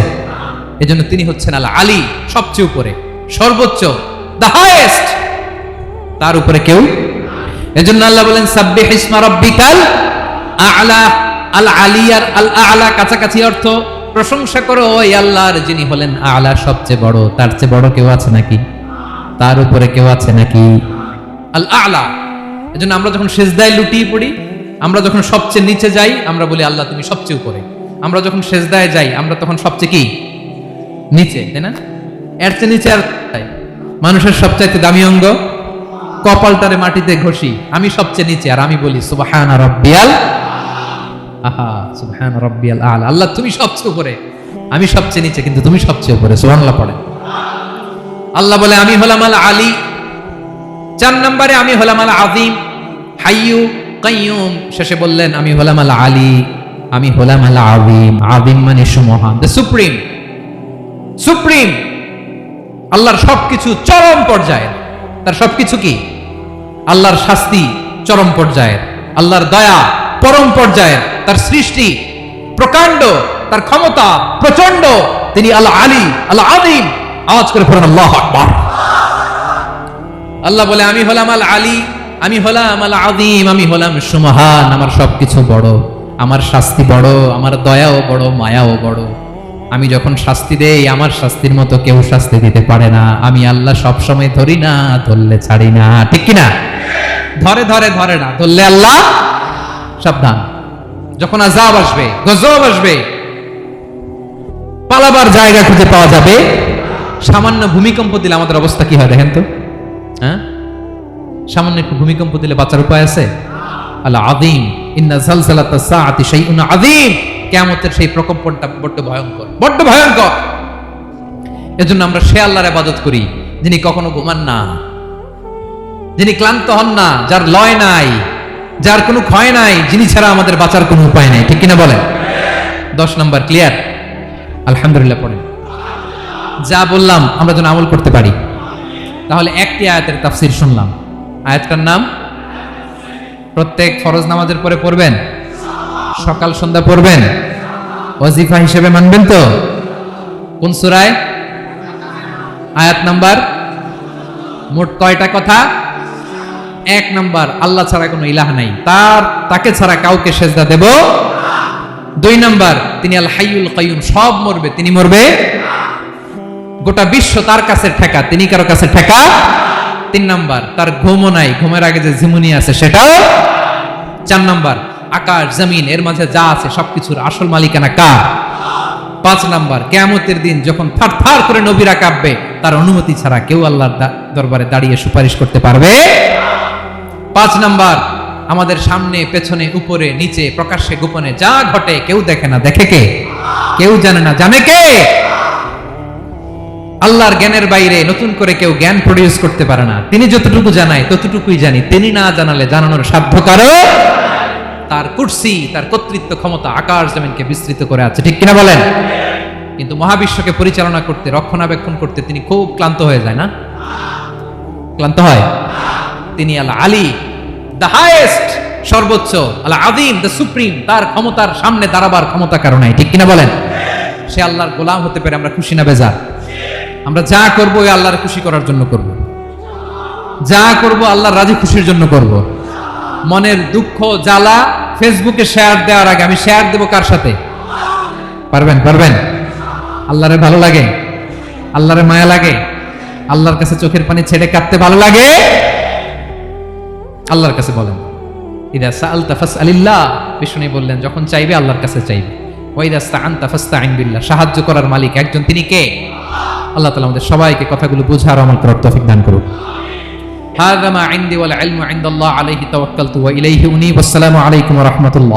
এজন্য তিনি হচ্ছেন আল আলী, সবচেয়ে উপরে, সর্বোচ্চ, দ্য হাইয়েস্ট। তার উপরে কেউ। এজন্য আল্লাহ বলেন সাব্বিহ ইসমা রাব্বিকাল আ'লা। আল আলী আর আল আ'লা কাছাকাছি অর্থ। প্রশংসা করো ওই আল্লাহর, যিনি হলেন আ'লা, সবচেয়ে বড়। তার চেয়ে বড় কেউ আছে নাকি? তার উপরে কেউ আছে নাকি? আল আ'লা। এজন্য আমরা যখন সিজদায় লুটিয়ে পড়ি, আমরা যখন সবচেয়ে নিচে যাই, আমরা বলি আল্লাহ তুমি সবচেয়ে উপরে। আমরা যখন সিজদায় যাই, আমরা তখন সবচেয়ে কি? নিচে, তাই না? এর চেয়ে নিচে আর মানুষের সবচাইতে দামি অঙ্গ কপালটারে মাটিতে ঘষি, আমি সবচেয়ে নিচে, আর আমি বলি সুবহানা রাব্বিয়াল আহা, সুবহানা রাব্বিয়াল আ'লা। আল্লাহ তুমি সবচেয়ে উপরে, আমি সবচেয়ে নিচে, কিন্তু তুমি সবচেয়ে উপরে। সুবহানাল্লাহ পড়ে। আল্লাহ বলে আমি হলাম আল আলী। 4 নম্বরে আমি হলাম আল আযীম, হাইয়ু কাইয়ুম। শেষে বললেন আমি হলাম আল আলী, আমি হলাম আল আযীম। আযীম মানে সুমহান, দ্য সুপ্রিম। সুপ্রিম আল্লাহর সবকিছু চরম পর্যায়ে। তার সবকিছু কি? আল্লাহর শাস্তি চরম পর্যায়ে, আল্লাহর দয়া পরম পর্যায়ের, তার সৃষ্টি প্রকাণ্ড, তার ক্ষমতা প্রচন্ড, তিনি আল আলী আল আযীম। আওয়াজ করে পড়ুন আল্লাহু আকবার। আল্লাহ বলে আমি হলাম আল আলী, আমি হলাম আল আযীম, আমি হলাম সুমহান, আমার সবকিছু বড়, আমার শাস্তি বড়, আমার দয়াও বড়, মায়াও বড়। আমি যখন শাস্তি দেই আমার শাস্তির মতো কেউ শাস্তি দিতে পারে না। আমি আল্লাহ সব সময় ধরি না, ধরলে ছাড়ি না, ঠিক কি না? ধরে ধরে ধরে না, ধরলে আল্লাহ সাবধান। যখন আযাব আসবে, গজব আসবে, পালাবার জায়গা খুঁজে পাওয়া যাবে। সামান্য ভূমিকম্প দিলে আমাদের অবস্থা কি হয় দেখেন তো। হ্যাঁ, সামান্য একটু ভূমিকম্প দিলে বাঁচার উপায় আছে? আল আযীম, ইন্না যালযালাতাস সাআতি শাইউন আযীম। কিয়ামতের সেই প্রকম্পনটা বড্ড ভয়ঙ্কর, বড্ড ভয়ঙ্কর। এজন্য আমরা সে আল্লাহর ইবাদত করি যিনি কখনো ঘুমান না, যিনি ক্লান্ত হন না, যার লয় নাই, যার কোনো ক্ষয় নাই, যিনি ছাড়া আমাদের বাঁচার কোনো উপায় নাই, ঠিক কিনা বলেন? 10 নম্বর ক্লিয়ার? আলহামদুলিল্লাহ পড়েন। যা বললাম আমরা যেন আমল করতে পারি। তাহলে একটি আয়াতের তাফসীর শুনলাম, আয়াতটার নাম প্রত্যেক ফরজ নামাজের পরে পড়বেন, সকাল সন্ধ্যা পড়বেন, ওয়াজিফা হিসেবে মানবেন তো? কোন সূরায়? আয়াত নাম্বার, মোট কয়টা কথা? 1 নাম্বার, আল্লাহ ছাড়া কোনো ইলাহ নাই, তাকে ছাড়া কাউকে সেজদা দেব। 2 নাম্বার, তিনি আল হাইয়ুল কাইয়ুম, সব মরবে, তিনি মরবে। গোটা বিশ্ব তার কাছে ঠেকা, তিনি কারো কাছে ঠেকা। 3 নাম্বার, তার ঘুমও নাই, ঘুমের আগে যে ঝিমুনি আছে সেটাও। 4 নাম্বার, আকাশ জমিন এর মাঝে যা আছে সবকিছুর আসল মালিকানা কার? 5 নাম্বার, কিয়ামতের দিন যখন থারথার করে নবীরা কাঁপবে, তার অনুমতি ছাড়া কেউ আল্লাহর দরবারে দাঁড়িয়ে সুপারিশ করতে পারবে। 5 নাম্বার, আমাদের সামনে পেছনে উপরে নিচে প্রকাশ্যে গোপনে যা ঘটে কেউ দেখে না, দেখে কে? কেউ জানে না, জানে কে? আল্লাহর জ্ঞানের বাইরে নতুন করে কেউ জ্ঞান প্রডিউস করতে পারে না। তিনি যতটুকু জানায় ততটুকুই জানি, তিনি না জানালে জানানোর সাধ্য কারো। তার কুরসি, তার কর্তৃত্ব ক্ষমতা আকাশ জমিনকে বিস্তৃত করে আছে, ঠিক কিনা বলেন? কিন্তু মহাবিশ্বকে পরিচালনা করতে, রক্ষণাবেক্ষণ করতে তিনি খুব ক্লান্ত হয়ে যায় না? ক্লান্ত হয়? তিনি আল আলী, দ্য হাইয়েস্ট, সর্বোচ্চ, আল আযীম, দ্য সুপ্রিম, তার ক্ষমতার সামনে দাঁড়াবার ক্ষমতা কারো নাই, ঠিক কিনা বলেন? সে আল্লাহর গোলাম হতে পেরে আমরা খুশি না বেজার? আমরা যা করবো ওই আল্লাহর খুশি করার জন্য করব, যা করব আল্লাহর রাজি খুশির জন্য করব। মনের দুঃখ জ্বালা ফেসবুকে শেয়ার দেওয়ার আগে আমি শেয়ার দেব কার সাথে? পারবেন? পারবেন? আল্লাহরে ভালো লাগে, আল্লাহরে মায়া লাগে, আল্লাহর কাছে চোখের পানি ছেড়ে কাঁদতে ভালো লাগে? আল্লাহর কাছে বলেন, ইদা সাআলতা ফাসআলিল্লাহ, বিষ্ণু বললেন যখন চাইবে আল্লাহর কাছে চাইবে। ওয়া ইদা ইসতাআনতা ফাসতাঈন বিল্লাহ, সাহায্য করার মালিক একজন, তিনি কে? আল্লাহ তাআলা আমাদের সবাইকে কথাগুলো বুঝার আমল করার তৌফিক দান করুন। হাযা মা ইনদি ওয়াল ইলমু ইনদাল্লাহ আলাইহি তাওয়াক্কালতু ওয়া ইলাইহি উনীব। আসসালামু আলাইকুম ওয়া রাহমাতুল্লাহ।